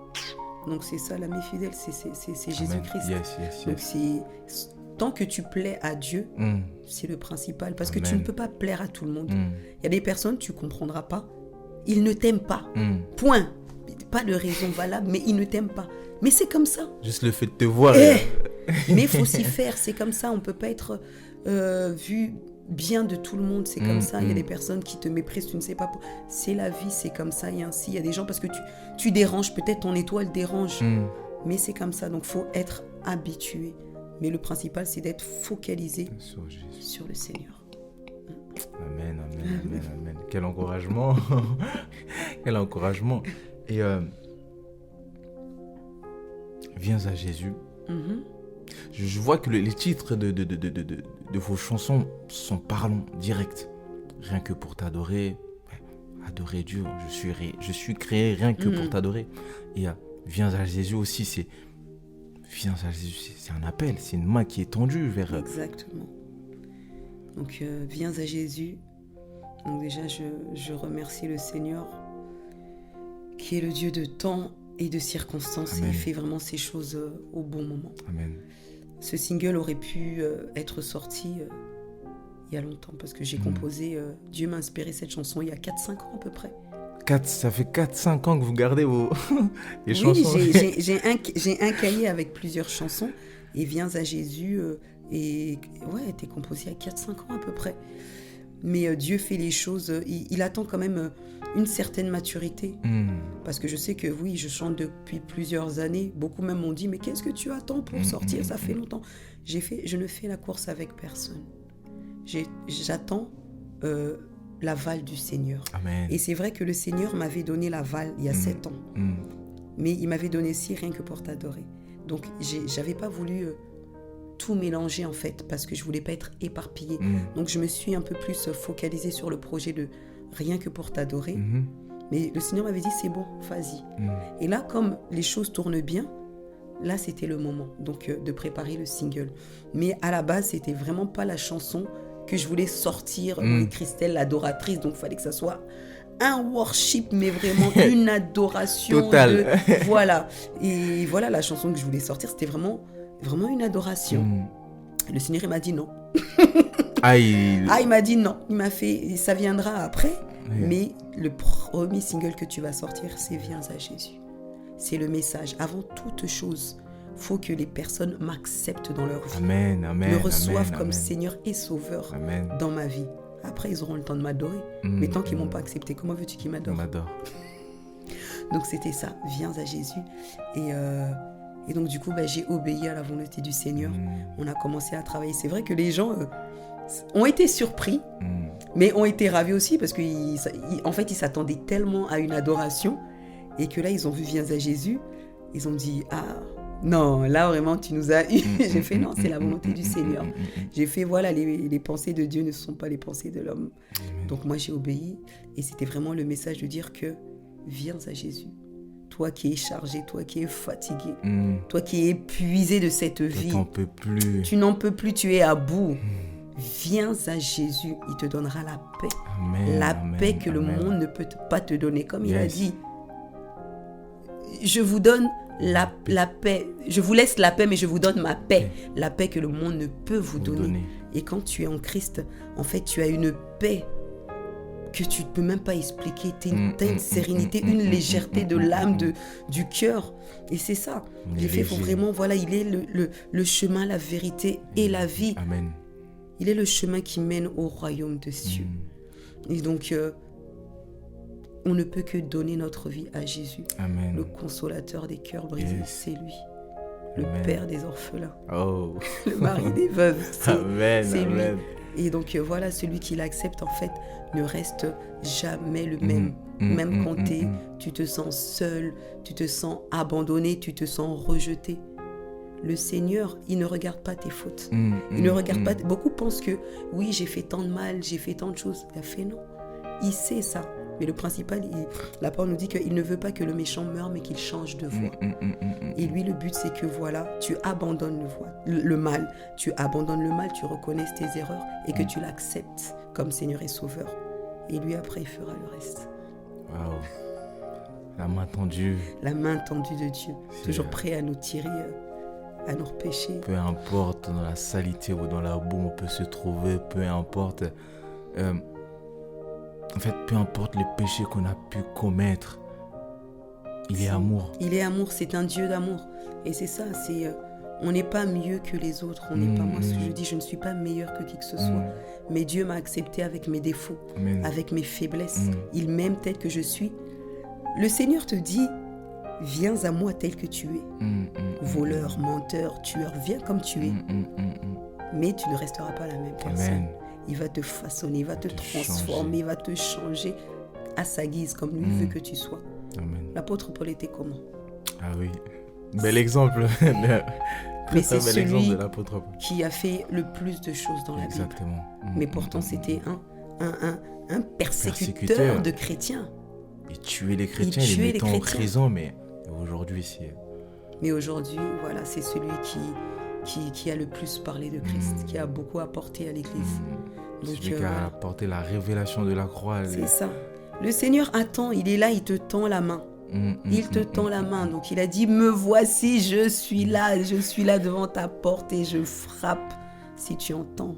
Donc c'est ça, l'ami fidèle, c'est Jésus-Christ. Yes. Donc tant que tu plais à Dieu, c'est le principal, parce que tu ne peux pas plaire à tout le monde. Il y a des personnes, tu ne comprendras pas, ils ne t'aiment pas. Point. Pas de raison valable, mais ils ne t'aiment pas. Mais c'est comme ça. Juste le fait de te voir. Mais il faut s'y faire, c'est comme ça. On ne peut pas être vu bien de tout le monde, c'est comme ça. Il y a des personnes qui te méprisent, tu ne sais pas. C'est la vie, c'est comme ça. Et ainsi, il y a des gens parce que tu déranges, peut-être ton étoile dérange. Mais c'est comme ça, donc il faut être habitué. Mais le principal, c'est d'être focalisé sur le Seigneur. Amen. Quel encouragement. Quel encouragement. Et viens à Jésus. Je vois que les titres de vos chansons sont parlants, directs. Rien que pour t'adorer. Adorer Dieu. Je suis créé rien que pour t'adorer. Et viens à Jésus aussi, c'est un appel, c'est une main qui est tendue vers... Exactement. Donc, viens à Jésus. Donc déjà, je remercie le Seigneur, qui est le Dieu de temps et de circonstances. Amen. Et il fait vraiment ces choses au bon moment. Amen. Ce single aurait pu être sorti il y a longtemps, parce que j'ai composé... Dieu m'a inspiré cette chanson il y a 4-5 ans à peu près. Ça fait 4-5 ans que vous gardez les chansons. Oui, j'ai un cahier avec plusieurs chansons. Et Viens à Jésus... était composé il y a 4-5 ans à peu près. Mais Dieu fait les choses, il attend quand même une certaine maturité. Parce que je sais que oui, je chante depuis plusieurs années. Beaucoup même m'ont dit, mais qu'est-ce que tu attends pour sortir? Ça fait longtemps. Je ne fais la course avec personne. J'attends l'aval du Seigneur. Amen. Et c'est vrai que le Seigneur m'avait donné l'aval il y a 7 ans. Mais il m'avait donné ci rien que pour t'adorer. Donc j'avais pas voulu... tout mélanger en fait, parce que je voulais pas être éparpillée. Donc je me suis un peu plus focalisée sur le projet de rien que pour t'adorer. Mais le Seigneur m'avait dit c'est bon, vas-y. Et là, comme les choses tournent bien, là c'était le moment donc de préparer le single. Mais à la base, c'était vraiment pas la chanson que je voulais sortir, Christelle l'adoratrice, donc il fallait que ça soit un worship, mais vraiment une adoration. Totale. Voilà. Et voilà, la chanson que je voulais sortir, c'était vraiment vraiment une adoration. Le Seigneur, il m'a dit non. Il m'a dit non. Il m'a fait, ça viendra après. Oui. Mais le premier single que tu vas sortir, c'est Viens à Jésus. C'est le message. Avant toute chose, faut que les personnes m'acceptent dans leur vie. Amen, amen. Me reçoivent amen, comme amen. Seigneur et Sauveur Amen. dans ma vie. Après, ils auront le temps de m'adorer. Mais tant qu'ils ne m'ont pas accepté, comment veux-tu qu'ils On m'adorent? m'adore. Donc c'était ça, Viens à Jésus. Et donc du coup, j'ai obéi à la volonté du Seigneur. On a commencé à travailler. C'est vrai que les gens ont été surpris, mais ont été ravis aussi parce qu'en fait, ils s'attendaient tellement à une adoration et que là, ils ont vu Viens à Jésus. Ils ont dit, ah non, là vraiment, tu nous as eu. J'ai fait, non, c'est la volonté du Seigneur. J'ai fait, voilà, les pensées de Dieu ne sont pas les pensées de l'homme. Donc moi, j'ai obéi et c'était vraiment le message de dire que viens à Jésus. Toi qui es chargé, toi qui es fatigué, toi qui es épuisé de cette vie. Tu n'en peux plus. Tu n'en peux plus, tu es à bout. Viens à Jésus, il te donnera la paix. Amen, la amen, paix que le amen. monde ne peut pas te donner. Comme il a Yes. dit, je vous donne la paix. Je vous laisse la paix, mais je vous donne ma paix. La paix que le monde ne peut vous donner. Et quand tu es en Christ, en fait, tu as une paix que tu ne peux même pas expliquer. Tu as une sérénité, une légèreté de l'âme, du cœur. Et c'est ça. J'ai fait, faut vraiment, voilà, il est le chemin, la vérité et la vie. Amen. Il est le chemin qui mène au royaume de cieux. Et donc, on ne peut que donner notre vie à Jésus. Amen. Le consolateur des cœurs brisés, Yes. c'est lui. Le Amen. père des orphelins, Oh. le mari des veuves, Amen. c'est lui. Amen. Et donc voilà, celui qui l'accepte en fait ne reste jamais le même. Même quand tu te sens seul, tu te sens abandonné, tu te sens rejeté. Le Seigneur, il ne regarde pas tes fautes. Il ne regarde pas. Beaucoup pensent que oui, j'ai fait tant de mal, j'ai fait tant de choses. Il a fait non. Il sait ça. Mais le principal, la parole nous dit qu'il ne veut pas que le méchant meure, mais qu'il change de voie. Et lui, le but, c'est que voilà, tu abandonnes le mal. Tu abandonnes le mal, tu reconnais tes erreurs et que tu l'acceptes comme Seigneur et Sauveur. Et lui, après, il fera le reste. Waouh. La main tendue. La main tendue de Dieu, C'est toujours prêt à nous tirer, à nous repêcher. Peu importe dans la saleté ou dans la boue on peut se trouver, peu importe. En fait, peu importe les péchés qu'on a pu commettre, il est amour. Il est amour, c'est un Dieu d'amour. Et c'est ça, on n'est pas mieux que les autres. On n'est pas, moi, ce que je dis, je ne suis pas meilleur que qui que ce soit. Mais Dieu m'a accepté avec mes défauts, Amen. avec mes faiblesses. Il m'aime tel que je suis. Le Seigneur te dit, viens à moi tel que tu es. Voleur, menteur, tueur, viens comme tu es. Mais tu ne resteras pas la même personne. Amen. Il va te façonner, il va te transformer, changer. il va te changer à sa guise, comme lui veut que tu sois. Amen. L'apôtre Paul était comment? Ah oui. Bel exemple. Mais c'est Très bel exemple celui de l'apôtre Paul. qui a fait le plus de choses dans la Bible. Exactement. Mais pourtant, c'était un persécuteur de chrétiens. Il tuait les chrétiens, tuait il les les mettait en chrétiens. prison, mais aujourd'hui, c'est... Mais aujourd'hui, voilà, c'est celui qui a le plus parlé de Christ, qui a beaucoup apporté à l'Église. Donc, Celui qui a voilà. apporté la révélation de la croix. C'est ça. Le Seigneur attend, il est là, il te tend la main. Il te tend la main. Donc il a dit, me voici, je suis là devant ta porte et je frappe. Si tu entends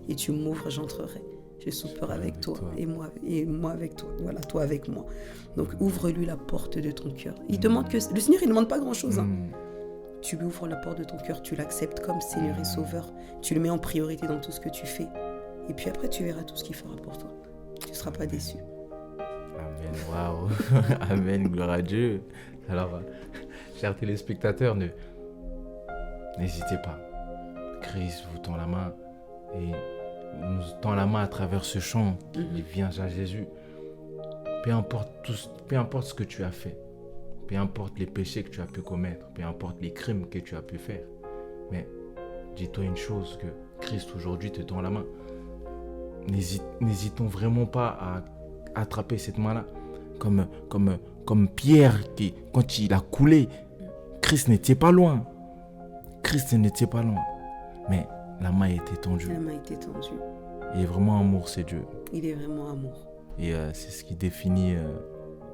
et tu m'ouvres, j'entrerai. Je souperai avec toi et moi avec toi. Voilà, toi avec moi. Donc ouvre-lui la porte de ton cœur. Il demande que le Seigneur, il ne demande pas grand-chose. Tu lui ouvres la porte de ton cœur, tu l'acceptes comme Seigneur et Sauveur. Tu le mets en priorité dans tout ce que tu fais. Et puis après, tu verras tout ce qu'il fera pour toi. Tu ne seras pas déçu. Amen, waouh. Amen, gloire à Dieu. Alors, chers téléspectateurs, n'hésitez pas. Christ vous tend la main et nous tend la main à travers ce chant qui vient à Jésus. Peu importe ce que tu as fait, peu importe les péchés que tu as pu commettre, peu importe les crimes que tu as pu faire, mais dis-toi une chose, que Christ aujourd'hui te tend la main. N'hésitons vraiment pas à attraper cette main-là. Comme Pierre, qui, quand il a coulé, Christ n'était pas loin. Christ n'était pas loin. Mais la main était tendue. La main était tendue. Il est vraiment amour, c'est Dieu. Il est vraiment amour. Et c'est ce qui définit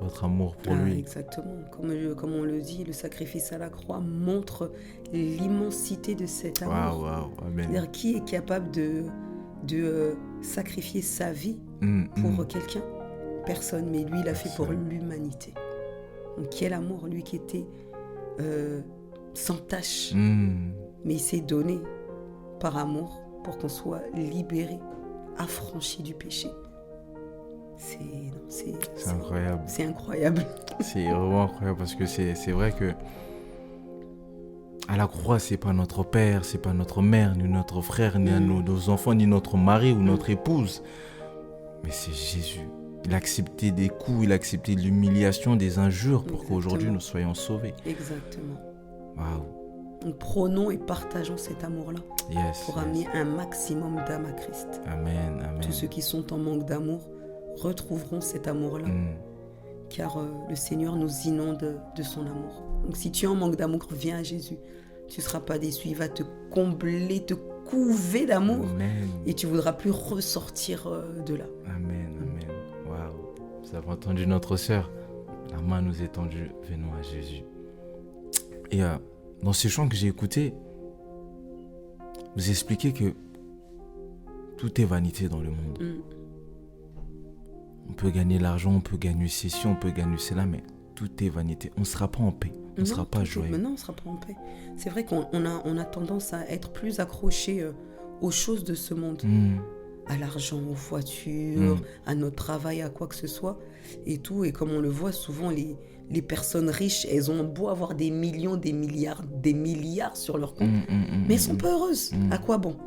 votre amour pour lui. Exactement. Comme on le dit, le sacrifice à la croix montre l'immensité de cet amour. Waouh, amen. C'est-à-dire, qui est capable de sacrifier sa vie pour quelqu'un? Personne, mais lui, il a fait pour l'humanité. Donc, quel amour, lui qui était sans tache, mais il s'est donné par amour pour qu'on soit libéré, affranchi du péché. C'est incroyable. C'est incroyable. C'est vraiment incroyable parce que c'est vrai que à la croix, c'est pas notre père, c'est pas notre mère, ni notre frère, ni nos enfants, ni notre mari ou notre épouse. Mais c'est Jésus. Il a accepté des coups, il a accepté de l'humiliation, des injures pour qu'aujourd'hui nous soyons sauvés. Exactement. Waouh. Donc prenons et partageons cet amour-là pour amener un maximum d'âmes à Christ. Amen, amen. Tous ceux qui sont en manque d'amour retrouveront cet amour-là, car le Seigneur nous inonde de son amour. Donc si tu es en manque d'amour, viens à Jésus. Tu ne seras pas déçu, il va te combler, te couver d'amour, et tu ne voudras plus ressortir de là. Amen, amen. Waouh. Vous avez entendu notre sœur, la main nous est tendue, venons à Jésus. Et dans ces chants que j'ai écoutés, vous expliquez que tout est vanité dans le monde. On peut gagner l'argent, on peut gagner ceci, on peut gagner cela, mais tout est vanité. On ne sera pas en paix, on ne sera pas joyeux. Non, on ne sera pas en paix. C'est vrai qu'on a tendance à être plus accroché aux choses de ce monde, à l'argent, aux voitures, à notre travail, à quoi que ce soit, et tout. Et comme on le voit souvent, les personnes riches, elles ont beau avoir des millions, des milliards sur leur compte, mais elles sont pas heureuses. À quoi bon?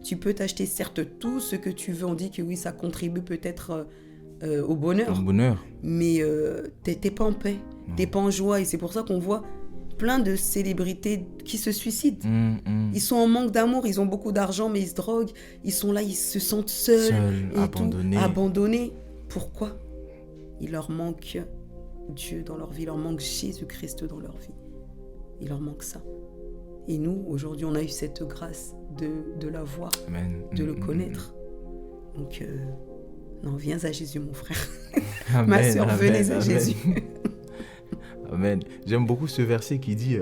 Tu peux t'acheter certes tout ce que tu veux, on dit que oui, ça contribue peut-être au bonheur, mais t'es pas en paix, t'es pas en joie, et c'est pour ça qu'on voit plein de célébrités qui se suicident. Ils sont en manque d'amour, ils ont beaucoup d'argent, mais ils se droguent, ils sont là, ils se sentent seuls abandonnés. Pourquoi? Il leur manque Dieu dans leur vie, il leur manque Jésus-Christ dans leur vie, il leur manque ça. Et nous, aujourd'hui, on a eu cette grâce de la voir, de le connaître. Donc non, viens à Jésus, mon frère. Amen, ma soeur, venez à Jésus. Amen. J'aime beaucoup ce verset qui dit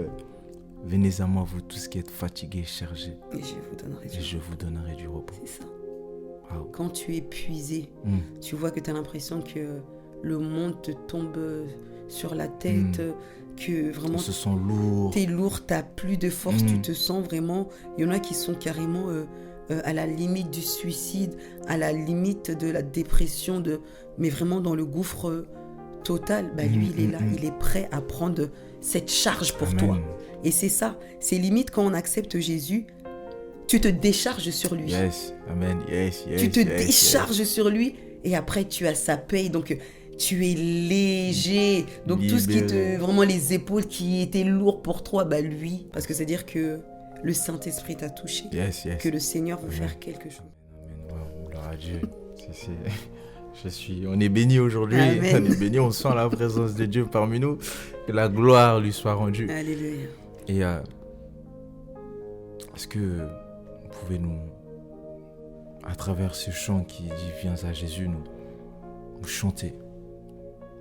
venez à moi, vous tous qui êtes fatigués et chargés, et je vous donnerai du repos. C'est ça. Wow. Quand tu es épuisé, tu vois que tu as l'impression que le monde te tombe sur la tête, que vraiment on se sent lourd. Tu es lourd, tu n'as plus de force, tu te sens vraiment... Il y en a qui sont carrément à la limite du suicide, à la limite de la dépression, mais vraiment dans le gouffre total. Lui, il est là, il est prêt à prendre cette charge pour toi. Et c'est ça, c'est limite quand on accepte Jésus, tu te décharges sur lui. Amen. Tu te décharges sur lui et après tu as sa paye. Donc tu es léger. Donc libéré. Tout ce qui te... Vraiment les épaules qui étaient lourdes pour toi, lui. Parce que c'est dire que le Saint-Esprit t'a touché. Que le Seigneur veut faire quelque chose. Amen. Wow, gloire à Dieu. On est bénis aujourd'hui. Amen. On est bénis, on sent la présence de Dieu parmi nous. Que la gloire lui soit rendue. Alléluia. Et est-ce que vous pouvez nous, à travers ce chant qui dit viens à Jésus, nous chanter?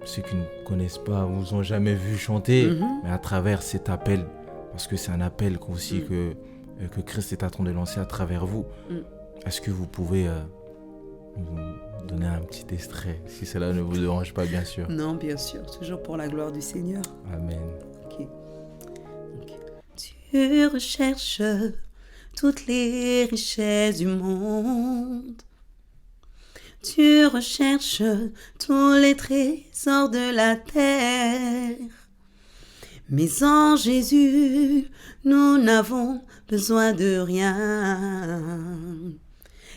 Ceux qui ne connaissent pas, vous ont jamais vu chanter, mais à travers cet appel, parce que c'est un appel aussi que Christ est en train de lancer à travers vous. Est-ce que vous pouvez nous donner un petit extrait, si cela ne vous dérange pas, bien sûr? Non, bien sûr, toujours pour la gloire du Seigneur. Amen. Okay. Tu recherches toutes les richesses du monde. Tu recherches tous les trésors de la terre. Mais en Jésus, nous n'avons besoin de rien.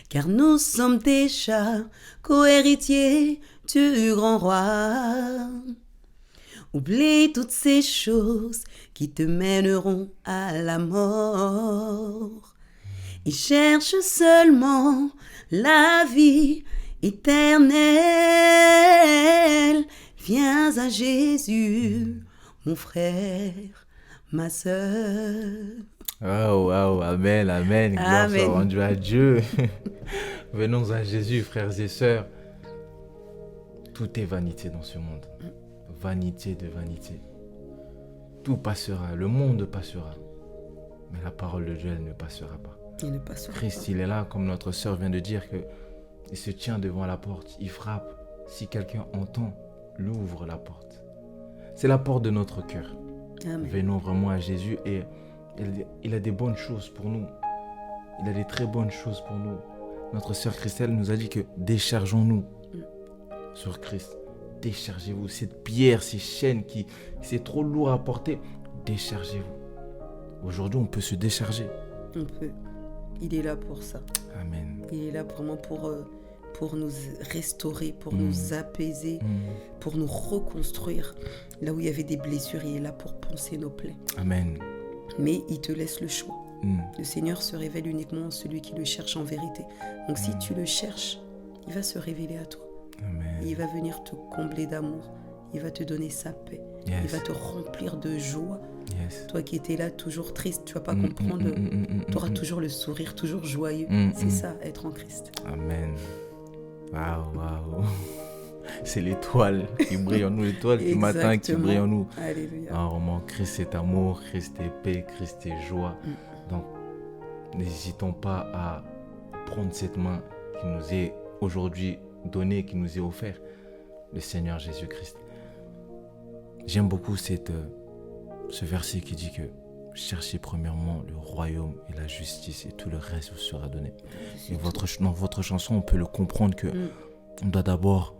Car nous sommes déjà co-héritiers du grand roi. Oublie toutes ces choses qui te mèneront à la mort. Et cherche seulement la vie éternelle. Viens à Jésus, mon frère, ma sœur. Wow, amen. Gloire soit rendue à Dieu. Venons à Jésus, frères et sœurs. Tout est vanité dans ce monde. vanité de vanité. Tout passera, le monde passera. Mais la parole de Dieu, elle ne passera pas. Il ne passera Christ, pas. il est là, comme notre sœur vient de dire, que il se tient devant la porte, il frappe. Si quelqu'un entend, il ouvre la porte. C'est la porte de notre cœur. Amen. Venons vraiment à Jésus et il a des bonnes choses pour nous. Il a des très bonnes choses pour nous. Notre sœur Christelle nous a dit que déchargeons-nous sur Christ. Déchargez-vous. Cette pierre, ces chaînes c'est trop lourd à porter. Déchargez-vous. Aujourd'hui, on peut se décharger. On peut. Il est là pour ça. Amen. Il est là vraiment pour nous restaurer, pour nous apaiser, pour nous reconstruire. Là où il y avait des blessures, il est là pour poncer nos plaies. Amen. Mais il te laisse le choix. Le Seigneur se révèle uniquement à celui qui le cherche en vérité. Donc si tu le cherches, il va se révéler à toi. Amen. Et il va venir te combler d'amour. Il va te donner sa paix. Yes. Il va te remplir de joie. Yes. Toi qui étais là toujours triste, tu vas pas comprendre. Tu auras toujours le sourire, toujours joyeux. C'est ça, être en Christ. Amen. Waouh. C'est l'étoile qui brille en nous, l'étoile du matin qui brille en nous. Alléluia. Vraiment, Christ est amour, Christ est paix, Christ est joie. Donc, n'hésitons pas à prendre cette main qui nous est aujourd'hui donnée, qui nous est offerte, le Seigneur Jésus-Christ. J'aime beaucoup ce verset qui dit que cherchez premièrement le royaume et la justice et tout le reste vous sera donné. Et dans votre chanson, on peut le comprendre que on doit d'abord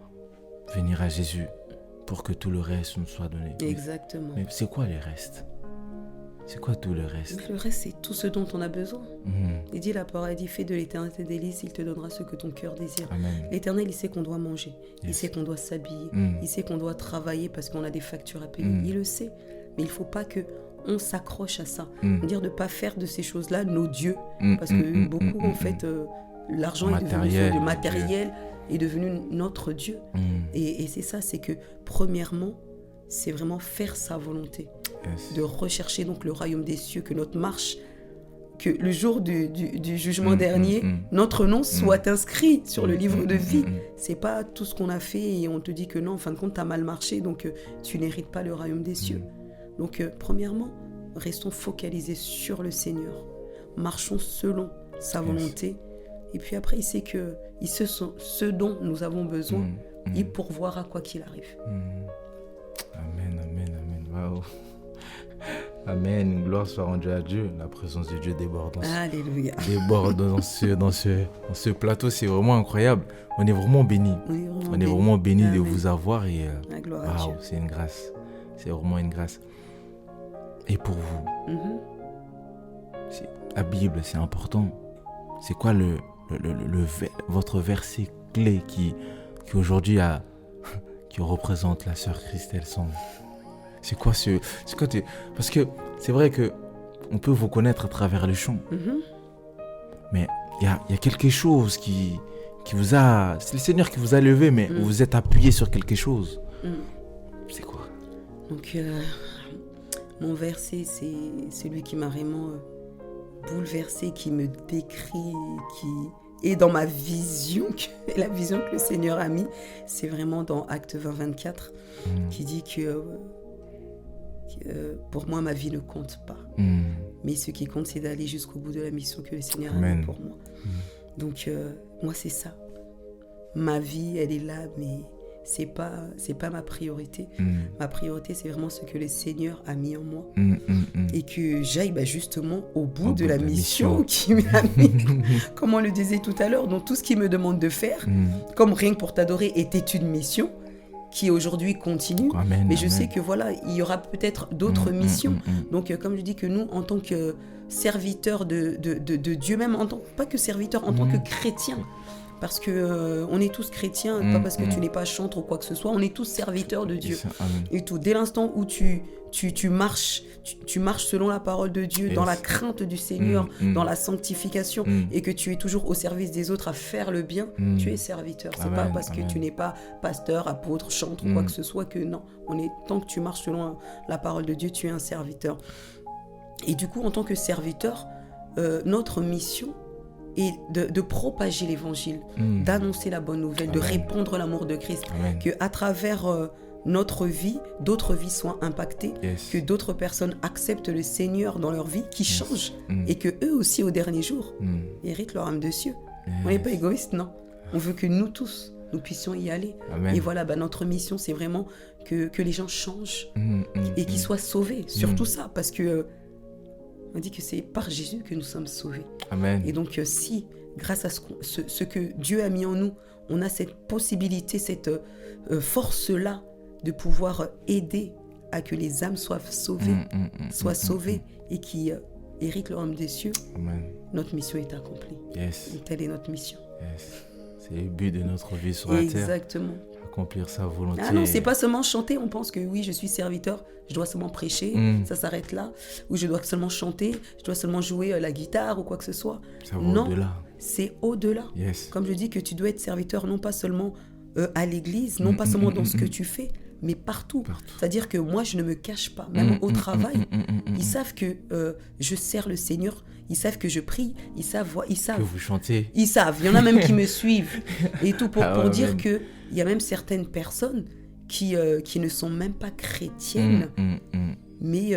venir à Jésus pour que tout le reste nous soit donné. Exactement. Mais c'est quoi les restes? C'est quoi tout le reste? Le reste, c'est tout ce dont on a besoin. Il dit, la parole dit, fais de l'éternité délice, il te donnera ce que ton cœur désire. Amen. L'Éternel, il sait qu'on doit manger, il sait qu'on doit s'habiller, il sait qu'on doit travailler parce qu'on a des factures à payer. Il le sait, mais il ne faut pas qu'on s'accroche à ça. C'est-à-dire de ne pas faire de ces choses-là nos dieux. Parce que beaucoup, en fait, l'argent est devenu le matériel, est devenu notre Dieu. Et c'est ça, c'est que premièrement, c'est vraiment faire sa volonté. De rechercher donc le royaume des cieux, que notre marche, que le jour du jugement dernier, notre nom soit inscrit sur le livre de vie. C'est pas tout ce qu'on a fait et on te dit que non, en fin de compte, tu as mal marché, donc tu n'hérites pas le royaume des cieux. Donc, premièrement, restons focalisés sur le Seigneur. Marchons selon sa volonté. Et puis après, il sait que ce dont nous avons besoin, il pourvoira quoi qu'il arrive. Amen, amen, amen. Waouh. Amen. Gloire soit rendue à Dieu. La présence de Dieu déborde. Alléluia. Déborde dans ce plateau. C'est vraiment incroyable. On est vraiment bénis. On est vraiment bénis de vous avoir. Et la gloire à Dieu. C'est une grâce. C'est vraiment une grâce. Et pour vous, la Bible, c'est important. C'est quoi votre verset clé qui aujourd'hui qui représente la sœur Christelle Song? C'est quoi parce que c'est vrai que on peut vous connaître à travers le chant, mais il y a quelque chose qui vous a, c'est le Seigneur qui vous a levé, mais vous vous êtes appuyé sur quelque chose. C'est quoi? Donc mon verset, c'est celui qui m'a vraiment bouleversé, qui me décrit, qui est dans ma vision, la vision que le Seigneur a mis. C'est vraiment dans Actes 20-24 qui dit que pour moi, ma vie ne compte pas. Mais ce qui compte, c'est d'aller jusqu'au bout de la mission que le Seigneur a mis pour moi. Donc, moi, c'est ça. Ma vie, elle est là, mais c'est pas ma priorité. Ma priorité, c'est vraiment ce que le Seigneur a mis en moi. Et que j'aille justement au bout de la mission qu'il m'a mis. Comme on le disait tout à l'heure, donc tout ce qu'il me demande de faire, comme Rien que pour t'adorer était une mission, qui aujourd'hui continue, mais je sais que voilà, il y aura peut-être d'autres missions. Donc comme je dis que nous, en tant que serviteurs de Dieu, même en tant, pas que serviteurs, en tant que chrétiens, parce que on est tous chrétiens, pas parce que tu n'es pas chantre ou quoi que ce soit, on est tous serviteurs de Dieu. Et tout, dès l'instant où tu marches selon la parole de Dieu, dans la crainte du Seigneur, dans la sanctification, et que tu es toujours au service des autres à faire le bien, tu es serviteur. C'est pas parce que tu n'es pas pasteur, apôtre, chantre ou quoi que ce soit que non. Tant que tu marches selon la parole de Dieu, tu es un serviteur. Et du coup, en tant que serviteur, notre mission est de propager l'évangile, d'annoncer la bonne nouvelle, de répandre l'amour de Christ, qu'à travers notre vie, d'autres vies soient impactées, Yes. que d'autres personnes acceptent le Seigneur dans leur vie, qui change, et que eux aussi au dernier jour héritent leur âme de cieux. On n'est pas égoïste, non. On veut que nous tous, nous puissions y aller. Amen. Et voilà, notre mission, c'est vraiment que les gens changent et qu'ils soient sauvés. Surtout ça, parce que on dit que c'est par Jésus que nous sommes sauvés. Amen. Et donc, si, grâce à ce que Dieu a mis en nous, on a cette possibilité, cette force-là de pouvoir aider à que les âmes soient sauvées, et qui héritent leur âme des cieux, Amen. notre mission est accomplie. Yes. Et telle est notre mission. Yes. C'est le but de notre vie sur la terre. Exactement. Accomplir sa volonté. Ah non, c'est pas seulement chanter. On pense que oui, je suis serviteur, je dois seulement prêcher, ça s'arrête là. Ou je dois seulement chanter, je dois seulement jouer la guitare ou quoi que ce soit. Ça va Non, au-delà. c'est au-delà. Yes. Comme je dis que tu dois être serviteur non pas seulement à l'église, non pas seulement dans ce que tu fais, mais partout. C'est-à-dire que moi, je ne me cache pas. Même au travail, ils savent que je sers le Seigneur. Ils savent que je prie. Ils savent. Que vous chantez. Ils savent. Il y en a même qui me suivent. Et tout pour dire même. qu'il y a même certaines personnes qui ne sont même pas chrétiennes, mais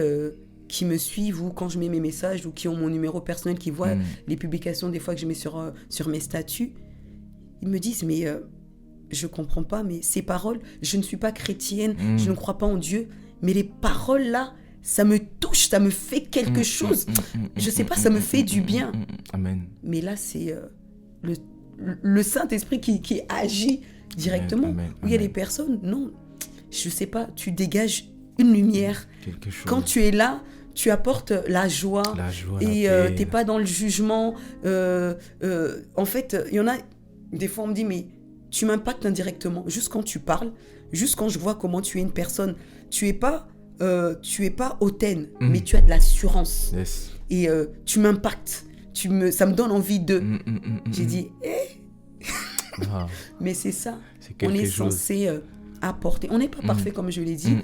qui me suivent, ou quand je mets mes messages, ou qui ont mon numéro personnel, qui voient les publications des fois que je mets sur mes statuts. Ils me disent, mais je comprends pas, mais ces paroles, je ne suis pas chrétienne, je ne crois pas en Dieu, mais les paroles là, ça me touche, ça me fait quelque chose. Je sais pas, ça me fait du bien. Amen. Mais là, c'est le Saint-Esprit qui agit directement. Amen. Où il y a des personnes, non, je sais pas, tu dégages une lumière. Quelque chose. Quand tu es là, tu apportes la joie. Et t'es pas dans le jugement. En fait, il y en a, des fois on me dit, mais tu m'impactes indirectement. Juste quand tu parles, juste quand je vois comment tu es une personne, tu es pas hautaine, mais tu as de l'assurance. Yes. Et tu m'impactes. Ça me donne envie de... J'ai dit, mais c'est ça. On est censé apporter. On n'est pas parfait, comme je l'ai dit,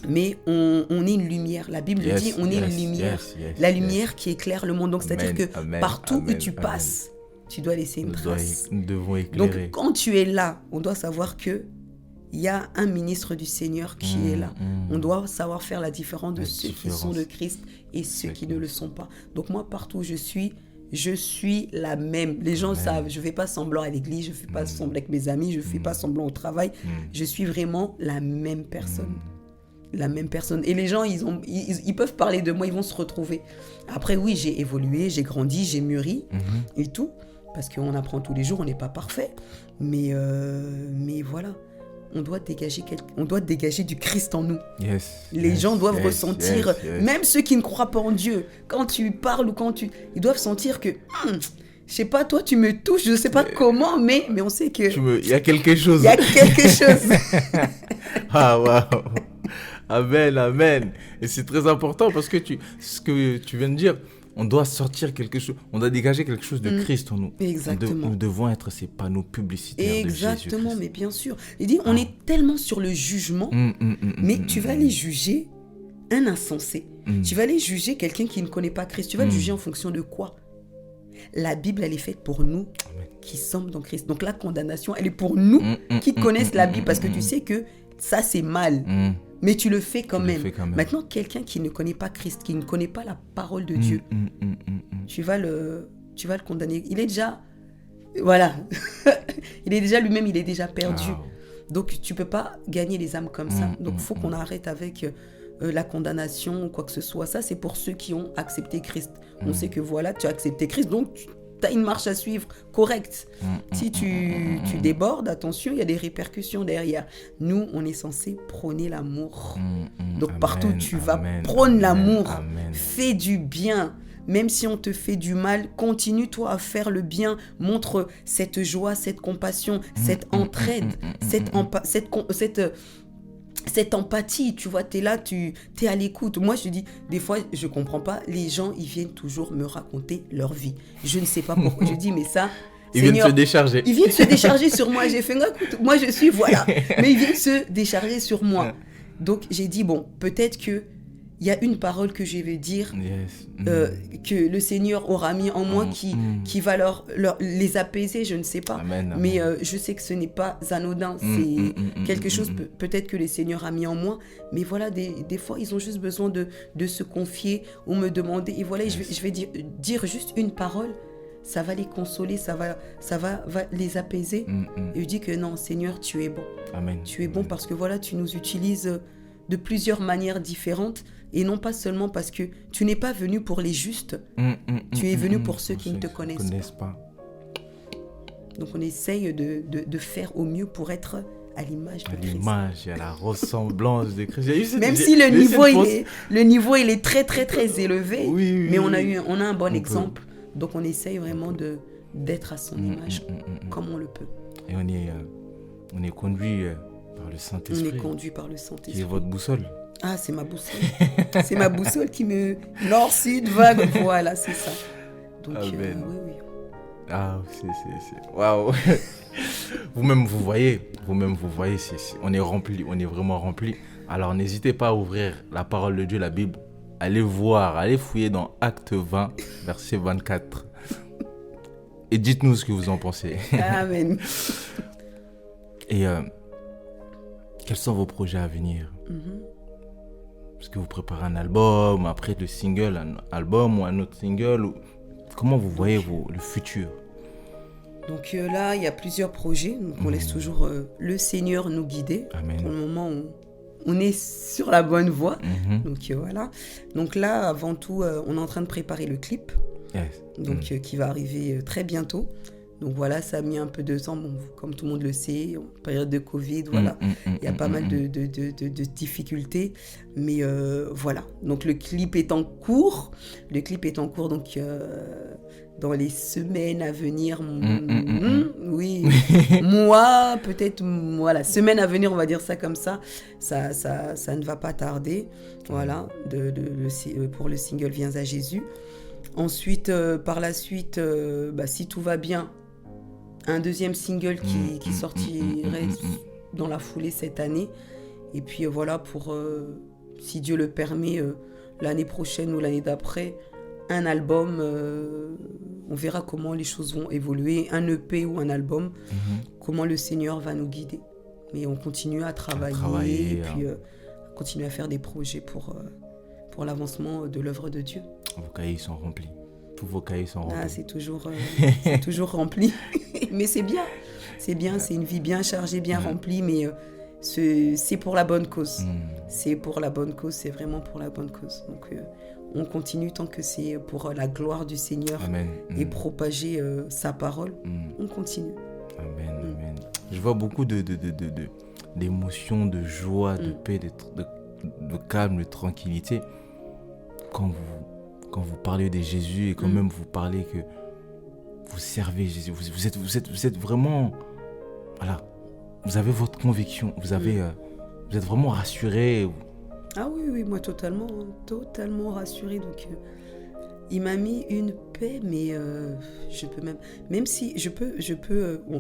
mais on est une lumière. La Bible dit, on est une lumière. La lumière qui éclaire le monde. Donc, c'est-à-dire que partout où tu passes, tu dois laisser une trace. Nous devons éclairer. Donc, quand tu es là, on doit savoir que il y a un ministre du Seigneur qui est là. On doit savoir faire la différence de ceux qui sont de Christ et ceux qui ne le sont pas. Donc moi, partout où je suis la même. Les gens savent, je ne fais pas semblant à l'église, je ne fais pas semblant avec mes amis, je ne fais pas semblant au travail. Je suis vraiment la même personne. La même personne. Et les gens, ils peuvent parler de moi, ils vont se retrouver. Après, oui, j'ai évolué, j'ai grandi, j'ai mûri et tout. Parce qu'on apprend tous les jours, on n'est pas parfait. Mais voilà. On doit dégager du Christ en nous. Les gens doivent ressentir, même ceux qui ne croient pas en Dieu, quand tu parles ou ils doivent sentir que, je sais pas, toi tu me touches, je sais pas comment, mais on sait que... Il y a quelque chose. Il y a quelque chose. Ah, waouh. Amen, amen. Et c'est très important parce que ce que tu viens de dire, on doit sortir quelque chose, on doit dégager quelque chose de Christ en nous. Exactement. Nous devons être ces panneaux publicitaires de Jésus-Christ. Exactement, mais bien sûr. Il dit, on est tellement sur le jugement, mais tu vas aller juger un insensé. Tu vas aller juger quelqu'un qui ne connaît pas Christ. Tu vas le juger en fonction de quoi? La Bible, elle est faite pour nous qui sommes dans Christ. Donc la condamnation, elle est pour nous qui connaissent la Bible, parce que tu sais que ça, c'est mal. Mais tu le fais quand même. Maintenant, quelqu'un qui ne connaît pas Christ, qui ne connaît pas la parole de Dieu, tu vas le condamner. Il est déjà... Voilà. Il est déjà lui-même, il est déjà perdu. Wow. Donc, tu ne peux pas gagner les âmes comme ça. Donc, il faut qu'on arrête avec la condamnation ou quoi que ce soit. Ça, c'est pour ceux qui ont accepté Christ. On sait que voilà, tu as accepté Christ, donc tu as une marche à suivre correcte. Si tu débordes, attention, il y a des répercussions derrière. Nous, on est censé prôner l'amour. Donc partout où tu vas, prône l'amour, fais du bien. Même si on te fait du mal, continue toi à faire le bien. Montre cette joie, cette compassion, cette entraide, cette empathie, tu vois, tu es là, tu es à l'écoute. Moi, je dis, des fois, je comprends pas, les gens, ils viennent toujours me raconter leur vie. Je ne sais pas pourquoi. Je dis, mais ça... Ils viennent se décharger. Ils viennent se décharger sur moi. J'ai fait, écoute, moi, je suis, voilà. Mais ils viennent se décharger sur moi. Donc, j'ai dit, bon, peut-être qu'il il y a une parole que je vais dire, Yes. que le Seigneur aura mis en moi qui va les apaiser, je ne sais pas. Amen, amen. Mais je sais que ce n'est pas anodin, c'est quelque chose peut-être que le Seigneur a mis en moi. Mais voilà, des fois, ils ont juste besoin de se confier ou me demander. Et voilà, Yes. je vais dire juste une parole, ça va les consoler, ça va les apaiser. Et je dis que non, Seigneur, tu es bon. Amen. Tu es bon parce que voilà, tu nous utilises de plusieurs manières différentes et non pas seulement parce que tu n'es pas venu pour les justes, tu es venu pour ceux qui ne te connaissent pas. Donc on essaye de faire au mieux pour être à l'image de À Christ. l'image et à la ressemblance de Christ. Même si le niveau il est très très très élevé, Oui, mais on a un bon exemple. Donc on essaye vraiment d'être à son image comme on le peut. Et on est conduit par le Saint-Esprit. On est conduit par le Qui est Saint-Esprit. votre boussole. Ah, c'est ma boussole. C'est ma boussole qui me... Nord, sud, vague, voilà, c'est ça. Donc, Amen. oui. Ah, c'est... Waouh. Vous-même, vous voyez, on est rempli, on est vraiment rempli. Alors, n'hésitez pas à ouvrir la parole de Dieu, la Bible. Allez voir, allez fouiller dans Acte 20, verset 24. Et dites-nous ce que vous en pensez. Amen. Et quels sont vos projets à venir? Est-ce que vous préparez un album, après le single, un album ou un autre single Comment vous voyez le futur? Donc là, il y a plusieurs projets. Donc on laisse toujours le Seigneur nous guider. Amen. Pour le moment, on est sur la bonne voie. Donc voilà. Donc là, avant tout, on est en train de préparer le clip. Yes. Donc qui va arriver très bientôt. Donc voilà, ça a mis un peu de temps, bon, comme tout le monde le sait, en période de Covid, voilà, il y a pas mal de difficultés, mais voilà. Donc le clip est en cours, donc dans les semaines à venir, oui, mois, peut-être, voilà, semaines à venir, on va dire ça comme ça ne va pas tarder, voilà, pour le single Viens à Jésus. Ensuite, par la suite, si tout va bien, un deuxième single qui sortirait dans la foulée cette année. Et puis voilà, pour, si Dieu le permet, l'année prochaine ou l'année d'après, un album, on verra comment les choses vont évoluer, un EP ou un album, comment le Seigneur va nous guider. Mais on continue à travailler et puis continuer à faire des projets pour l'avancement de l'œuvre de Dieu. Vos cahiers sont remplis. Tous vos cahiers sont remplis. Ah, c'est toujours rempli. Mais c'est bien. C'est bien, c'est une vie bien chargée, bien remplie, mais c'est pour la bonne cause. C'est pour la bonne cause, c'est vraiment pour la bonne cause. Donc, on continue tant que c'est pour la gloire du Seigneur. Amen. Et propager sa parole. On continue. Amen, amen. Je vois beaucoup d'émotions, de joie, de paix, de calme, de tranquillité. Quand vous parlez de Jésus et quand même vous parlez que vous servez Jésus, vous êtes vraiment, voilà, vous avez votre conviction, vous êtes vraiment rassuré. Ah oui, moi totalement rassurée. Donc il m'a mis une paix, mais je peux même si je peux,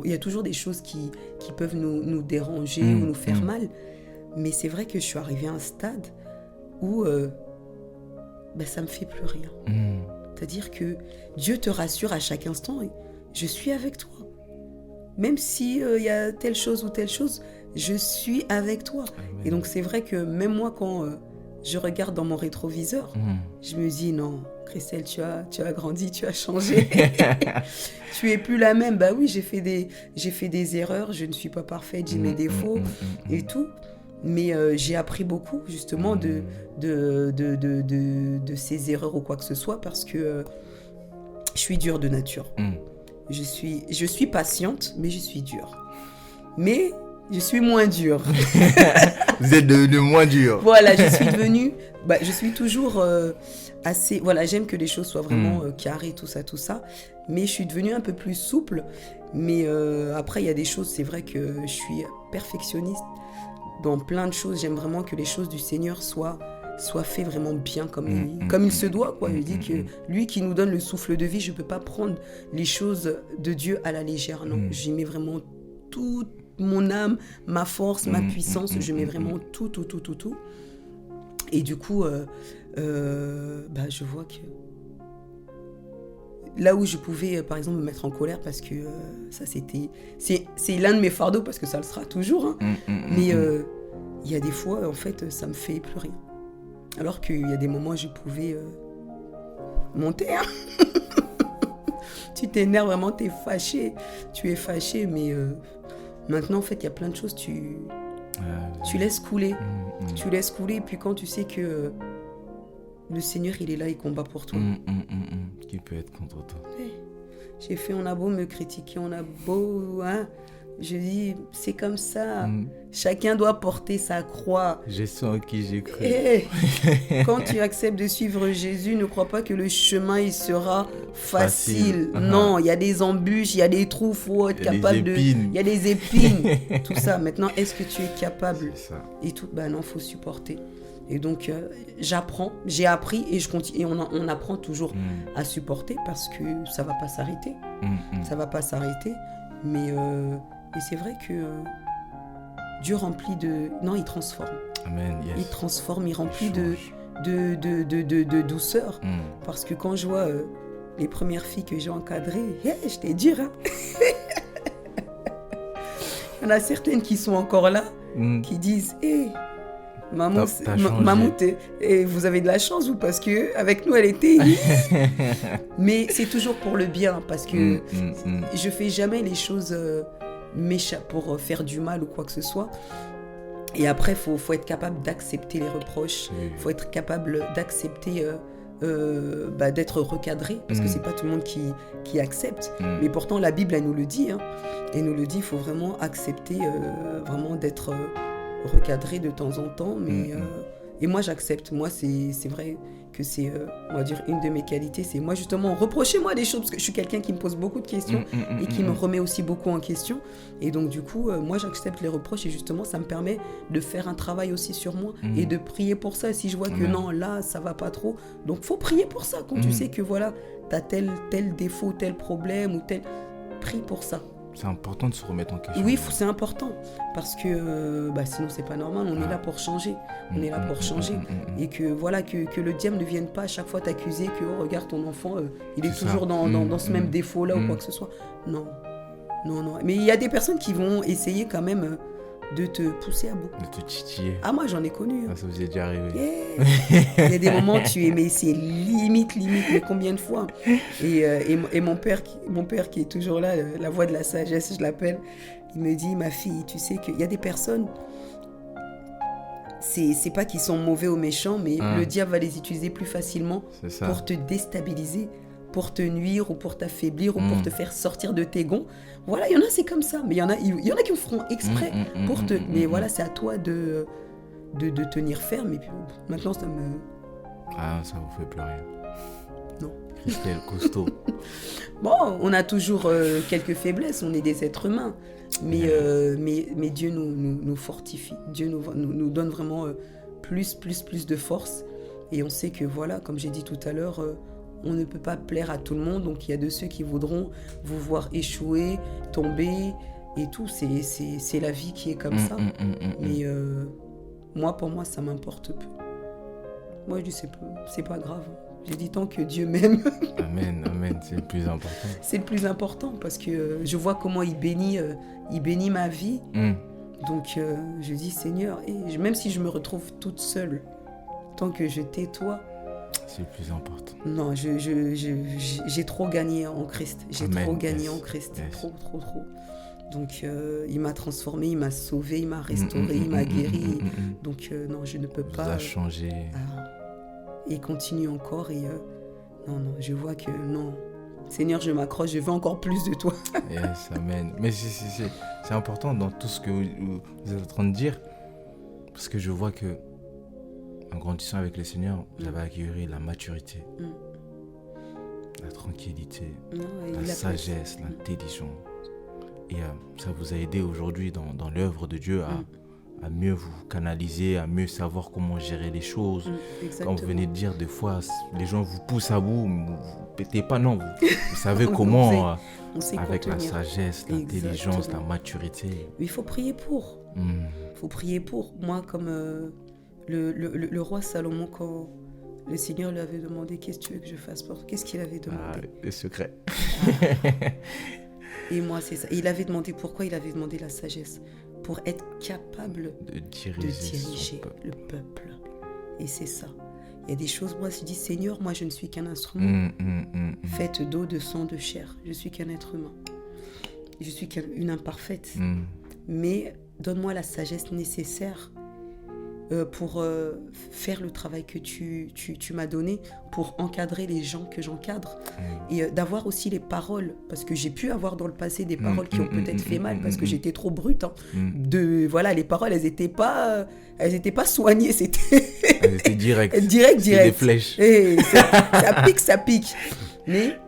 il y a toujours des choses qui peuvent nous déranger ou nous faire mal, mais c'est vrai que je suis arrivée à un stade où ça me fait plus rien. C'est-à-dire que Dieu te rassure à chaque instant et je suis avec toi. Même si y a telle chose ou telle chose, je suis avec toi. Amen. Et donc c'est vrai que même moi quand je regarde dans mon rétroviseur, je me dis non, Christelle, tu as grandi, tu as changé. Tu es plus la même. Bah oui, j'ai fait des erreurs, je ne suis pas parfaite, j'ai mes défauts et tout. Mais j'ai appris beaucoup justement de ces erreurs ou quoi que ce soit parce que je suis dure de nature. Je suis patiente, mais je suis dure. Mais je suis moins dure. Vous êtes devenu moins dur. Voilà, je suis toujours assez... Voilà, j'aime que les choses soient vraiment carrées, tout ça. Mais je suis devenue un peu plus souple. Mais après, il y a des choses, c'est vrai que je suis perfectionniste. Dans plein de choses, j'aime vraiment que les choses du Seigneur soient faites vraiment bien comme il se doit, quoi. Il dit que lui qui nous donne le souffle de vie, je ne peux pas prendre les choses de Dieu à la légère, non. J'y mets vraiment toute mon âme, ma force, ma puissance, je mets vraiment tout. Et du coup, je vois que là où je pouvais, par exemple, me mettre en colère parce que ça, c'est l'un de mes fardeaux parce que ça le sera toujours. Hein. Mais il y a des fois, en fait, ça me fait plus rien. Alors qu'il y a des moments où je pouvais monter. Hein. Tu t'énerves vraiment, tu es fâché, mais maintenant, en fait, il y a plein de choses, tu laisses couler. Tu laisses couler, et puis quand tu sais que le Seigneur, il est là, il combat pour toi. Qui peut être contre toi? J'ai fait, on a beau me critiquer, on a beau... Hein, je dis, c'est comme ça. Chacun doit porter sa croix. Je sais en qui j'ai cru. Quand tu acceptes de suivre Jésus, ne crois pas que le chemin, il sera facile. Non, il y a des embûches, il y a des trous, il faut être capable de... Il y a des épines. Tout ça. Maintenant, est-ce que tu es capable? C'est ça. Et tout, non, il faut supporter. Et donc, j'apprends, j'ai appris et je continue. Et on apprend toujours à supporter parce que ça ne va pas s'arrêter. Ça ne va pas s'arrêter. Mais c'est vrai que Dieu remplit de... Non, il transforme. Amen, yes. Il transforme, il remplit de douceur. Parce que quand je vois les premières filles que j'ai encadrées, j'étais dure. Hein. Il y en a certaines qui sont encore là, qui disent... Maman, et vous avez de la chance ou parce que avec nous elle était mais c'est toujours pour le bien parce que je fais jamais les choses méchantes pour faire du mal ou quoi que ce soit. Et après faut être capable d'accepter les reproches, faut être capable d'accepter d'être recadré parce que c'est pas tout le monde qui accepte, mais pourtant la Bible elle nous le dit, hein. Elle nous le dit, il faut vraiment accepter vraiment d'être recadré de temps en temps, mais et moi j'accepte. Moi c'est vrai que c'est on va dire une de mes qualités, c'est moi justement reprochez-moi des choses parce que je suis quelqu'un qui me pose beaucoup de questions et qui me remet aussi beaucoup en question, et donc du coup moi j'accepte les reproches et justement ça me permet de faire un travail aussi sur moi et de prier pour ça si je vois que non là ça va pas trop, donc faut prier pour ça quand tu sais que voilà t'as tel défaut, tel problème ou tel, prie pour ça. C'est important de se remettre en question. Oui, c'est important parce que sinon c'est pas normal. On est là pour changer. On est là pour changer et que voilà que le diable ne vienne pas à chaque fois t'accuser que oh, regarde ton enfant, il est toujours dans ce même défaut là ou quoi que ce soit. Non. Mais il y a des personnes qui vont essayer quand même de te pousser à bout. De te titiller. Ah moi j'en ai connu. Ah, ça vous est déjà arrivé. Il y a des moments où tu es mais c'est limite mais combien de fois. Et mon père qui est toujours là, la voix de la sagesse je l'appelle, il me dit ma fille tu sais qu'il y a des personnes, c'est pas qu'ils sont mauvais ou méchants, mais le diable va les utiliser plus facilement pour te déstabiliser, pour te nuire ou pour t'affaiblir ou pour te faire sortir de tes gonds. Voilà, il y en a c'est comme ça, mais il y en a qui le feront exprès pour te... Mais voilà, c'est à toi de tenir ferme. Et puis maintenant, ça me... Ah, ça vous fait plus rien. Non. Christelle, costaud. Bon, on a toujours quelques faiblesses, on est des êtres humains. Mais Dieu nous fortifie. Dieu nous donne vraiment plus de force. Et on sait que voilà, comme j'ai dit tout à l'heure... on ne peut pas plaire à tout le monde, donc il y a de ceux qui voudront vous voir échouer, tomber et tout. C'est la vie qui est comme ça. Mais pour moi, ça m'importe peu. Moi, je dis c'est pas grave. J'ai dit tant que Dieu m'aime. Amen, c'est le plus important. C'est le plus important parce que je vois comment il bénit ma vie. Donc je dis Seigneur, et même si je me retrouve toute seule, tant que je t'ai toi. C'est le plus important. Non, j'ai trop gagné en Christ. J'ai trop gagné en Christ. Trop. Donc, il m'a transformé, il m'a sauvé, il m'a restauré, il m'a guéri. Donc, non, je ne peux pas... Vous a changé. Et continue encore. Et non, je vois que non. Seigneur, je m'accroche, je veux encore plus de toi. Yes, amen. Mais c'est important dans tout ce que vous êtes en train de dire. Parce que je vois que en grandissant avec le Seigneur, vous avez acquis la maturité, la tranquillité, la sagesse, l'intelligence. Et ça vous a aidé aujourd'hui dans l'œuvre de Dieu à mieux vous canaliser, à mieux savoir comment gérer les choses. Quand vous venez de dire, des fois, les gens vous poussent à bout, vous ne pétez pas, non. Vous savez comment, on sait avec contenir. la sagesse, l'intelligence, la maturité. Mais il faut prier pour. Il faut prier pour. Moi, comme... le roi Salomon, quand le Seigneur lui avait demandé qu'est-ce que tu veux que je fasse pour toi, qu'est-ce qu'il avait demandé? Les secrets. Et moi, c'est ça. Et il avait demandé pourquoi? Il avait demandé la sagesse pour être capable de diriger le peuple. Et c'est ça. Il y a des choses, moi, je dis, Seigneur, moi, je ne suis qu'un instrument fait d'eau, de sang, de chair. Je suis qu'un être humain. Je suis qu'une imparfaite. Mais donne-moi la sagesse nécessaire pour faire le travail que tu m'as donné, pour encadrer les gens que j'encadre. Et d'avoir aussi les paroles, parce que j'ai pu avoir dans le passé des paroles qui ont peut-être fait mal, parce que j'étais trop brute. Voilà, les paroles, elles n'étaient pas soignées, elles étaient directes. Direct. Des flèches. Et ça pique. Mais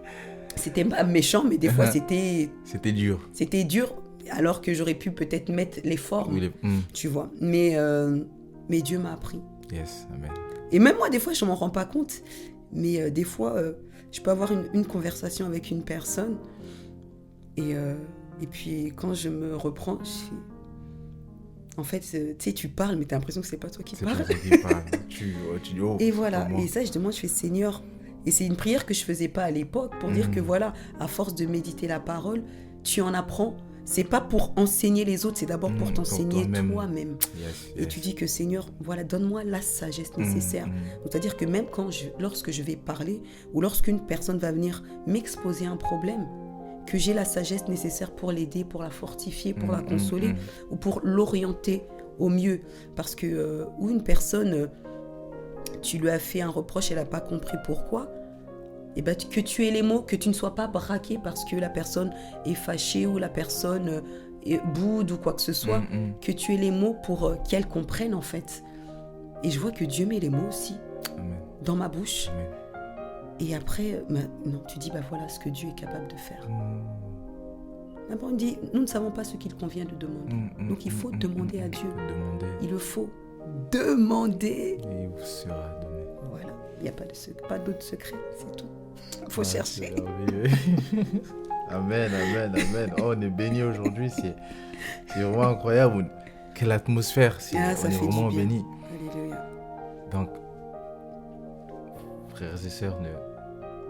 c'était pas méchant, mais des fois c'était dur. C'était dur, alors que j'aurais pu peut-être mettre les formes, tu vois. Mais Dieu m'a appris. Yes, amen. Et même moi, des fois, je ne m'en rends pas compte. Mais des fois, je peux avoir une conversation avec une personne. Et puis, quand je me reprends, en fait, tu sais, tu parles, mais tu as l'impression que ce n'est pas toi qui parles. C'est pas toi qui parles. tu dis, oh, et voilà. Et ça, je demande, je fais Seigneur. Et c'est une prière que je ne faisais pas à l'époque pour dire que voilà, à force de méditer la parole, tu en apprends. C'est pas pour enseigner les autres, c'est d'abord pour t'enseigner toi-même. Et tu dis que Seigneur, voilà, donne-moi la sagesse nécessaire. Donc, c'est-à-dire que même lorsque je vais parler ou lorsqu'une personne va venir m'exposer un problème, que j'ai la sagesse nécessaire pour l'aider, pour la fortifier, pour la consoler ou pour l'orienter au mieux. Parce que ou une personne, tu lui as fait un reproche, elle n'a pas compris pourquoi. Et ben, que tu aies les mots, que tu ne sois pas braqué parce que la personne est fâchée ou la personne boude ou quoi que ce soit, que tu aies les mots pour qu'elle comprenne en fait. Et je vois que Dieu met les mots aussi dans ma bouche. Amen. Et après, non, tu dis, voilà ce que Dieu est capable de faire. D'abord, on dit, nous ne savons pas ce qu'il convient de demander. Donc il faut demander à Dieu. Il le faut demander. Et il vous sera donné. Voilà, il n'y a pas d'autre secret, c'est tout. Il faut chercher. Amen. Oh, on est bénis aujourd'hui, c'est vraiment incroyable. Quelle atmosphère, on est vraiment bénis. Alléluia. Donc, frères et sœurs,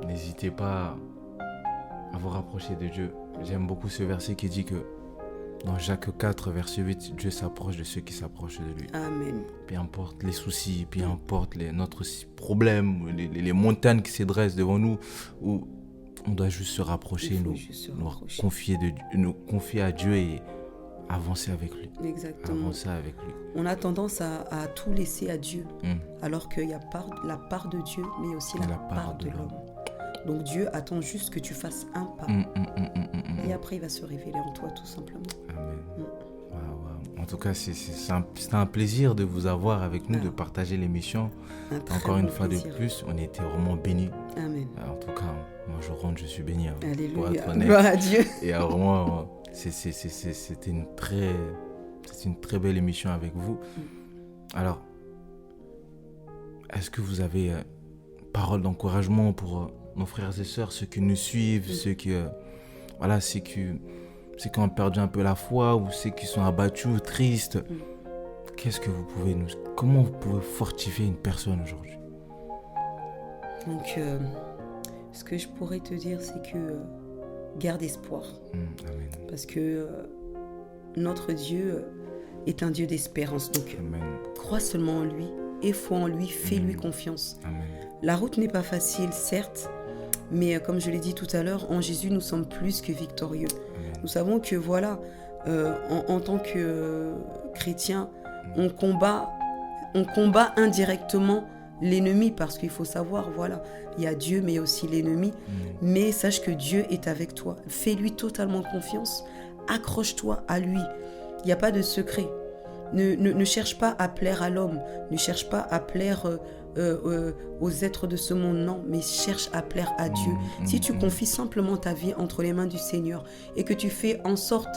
n'hésitez pas à vous rapprocher de Dieu. J'aime beaucoup ce verset qui dit que dans Jacques 4, verset 8, Dieu s'approche de ceux qui s'approchent de lui. Amen. Peu importe les soucis, peu importe notre problème, les montagnes qui se dressent devant nous, où on doit juste se rapprocher, nous confier à Dieu et avancer avec lui. Exactement. Avancer avec lui. On a tendance à tout laisser à Dieu, alors qu'il y a la part de Dieu, mais aussi la part de l'homme. Donc Dieu attend juste que tu fasses un pas. Et après, il va se révéler en toi, tout simplement. Amen. Wow. En tout cas, c'est un plaisir de vous avoir avec nous, de partager l'émission. Encore une fois de plus, on était vraiment bénis. Amen. En tout cas, moi je rentre, je suis béni. Alléluia. Pour être honnête. Gloire à Dieu. Et vraiment, c'était une très belle émission avec vous. Alors, est-ce que vous avez parole d'encouragement pour nos frères et sœurs, ceux qui nous suivent, ceux qui ont perdu un peu la foi ou ceux qui sont abattus ou tristes? Comment vous pouvez fortifier une personne aujourd'hui? Donc, ce que je pourrais te dire, c'est que garde espoir. Amen. Parce que notre Dieu est un Dieu d'espérance. Donc, crois seulement en lui, aie foi en lui, fais-lui confiance. Amen. La route n'est pas facile, certes, mais comme je l'ai dit tout à l'heure, en Jésus, nous sommes plus que victorieux. Amen. Nous savons que voilà, en tant que chrétiens, on combat indirectement l'ennemi, parce qu'il faut savoir, voilà, il y a Dieu, mais aussi l'ennemi. Mais sache que Dieu est avec toi. Fais-lui totalement confiance. Accroche-toi à lui. Il n'y a pas de secret. Ne cherche pas à plaire à l'homme. Ne cherche pas à plaire aux êtres de ce monde, non, mais cherche à plaire à Dieu. Si tu confies simplement ta vie entre les mains du Seigneur et que tu fais en sorte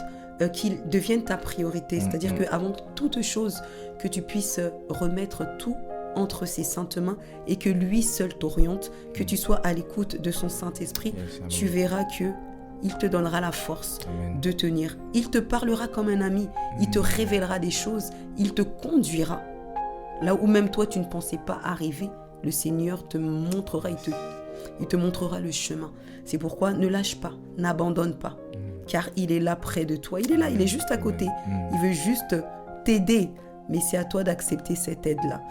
qu'il devienne ta priorité, c'est-à-dire qu'avant toute chose, que tu puisses remettre tout entre ses saintes mains et que lui seul t'oriente, que tu sois à l'écoute de son Saint-Esprit, tu verras que il te donnera la force de tenir. Il te parlera comme un ami, il te révélera des choses, il te conduira Là où même toi, tu ne pensais pas arriver, le Seigneur te montrera, il te montrera le chemin. C'est pourquoi ne lâche pas, n'abandonne pas, car il est là près de toi. Il est là, il est juste à côté. Il veut juste t'aider, mais c'est à toi d'accepter cette aide-là.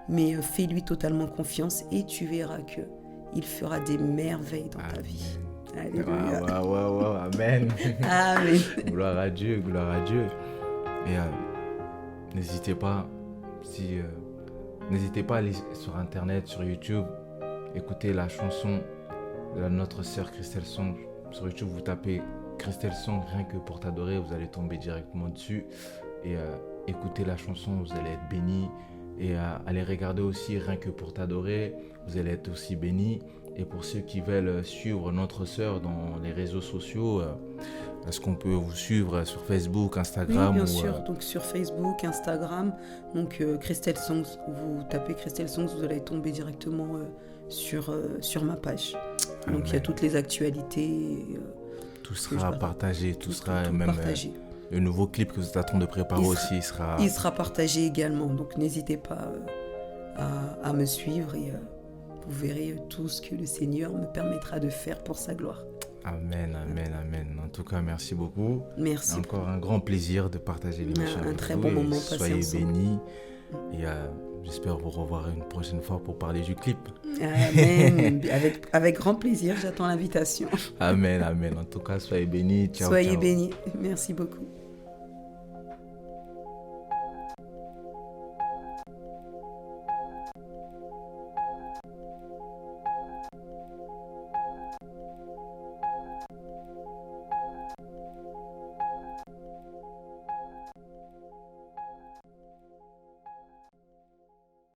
Mais fais-lui totalement confiance et tu verras que il fera des merveilles dans ta vie. Alléluia. Wow, amen. Amen. Gloire à Dieu, gloire à Dieu. Et n'hésitez pas, n'hésitez pas à aller sur Internet, sur YouTube, écouter la chanson de notre sœur Christelle Song. Sur YouTube, vous tapez Christelle Song, rien que pour t'adorer, vous allez tomber directement dessus. Et écoutez la chanson, vous allez être bénis. Et allez regarder aussi, rien que pour t'adorer, vous allez être aussi bénis. Et pour ceux qui veulent suivre notre sœur dans les réseaux sociaux, est-ce qu'on peut vous suivre sur Facebook, Instagram? Oui, bien sûr. Donc sur Facebook, Instagram, donc Christelle Songs, vous tapez Christelle Songs, vous allez tomber directement sur ma page. Donc il y a toutes les actualités. Tout sera partagé, tout sera même partagé. Le nouveau clip que vous êtes en train de préparer aussi il sera partagé également. Donc n'hésitez pas à me suivre et vous verrez tout ce que le Seigneur me permettra de faire pour sa gloire. Amen, amen, amen. En tout cas, merci beaucoup. Merci. Encore un grand plaisir de partager l'émission avec vous. Un très bon moment passé ensemble. Soyez bénis. Et j'espère vous revoir une prochaine fois pour parler du clip. Amen. avec grand plaisir, j'attends l'invitation. Amen, amen. En tout cas, soyez bénis. Ciao, soyez ciao. bénis. Merci beaucoup.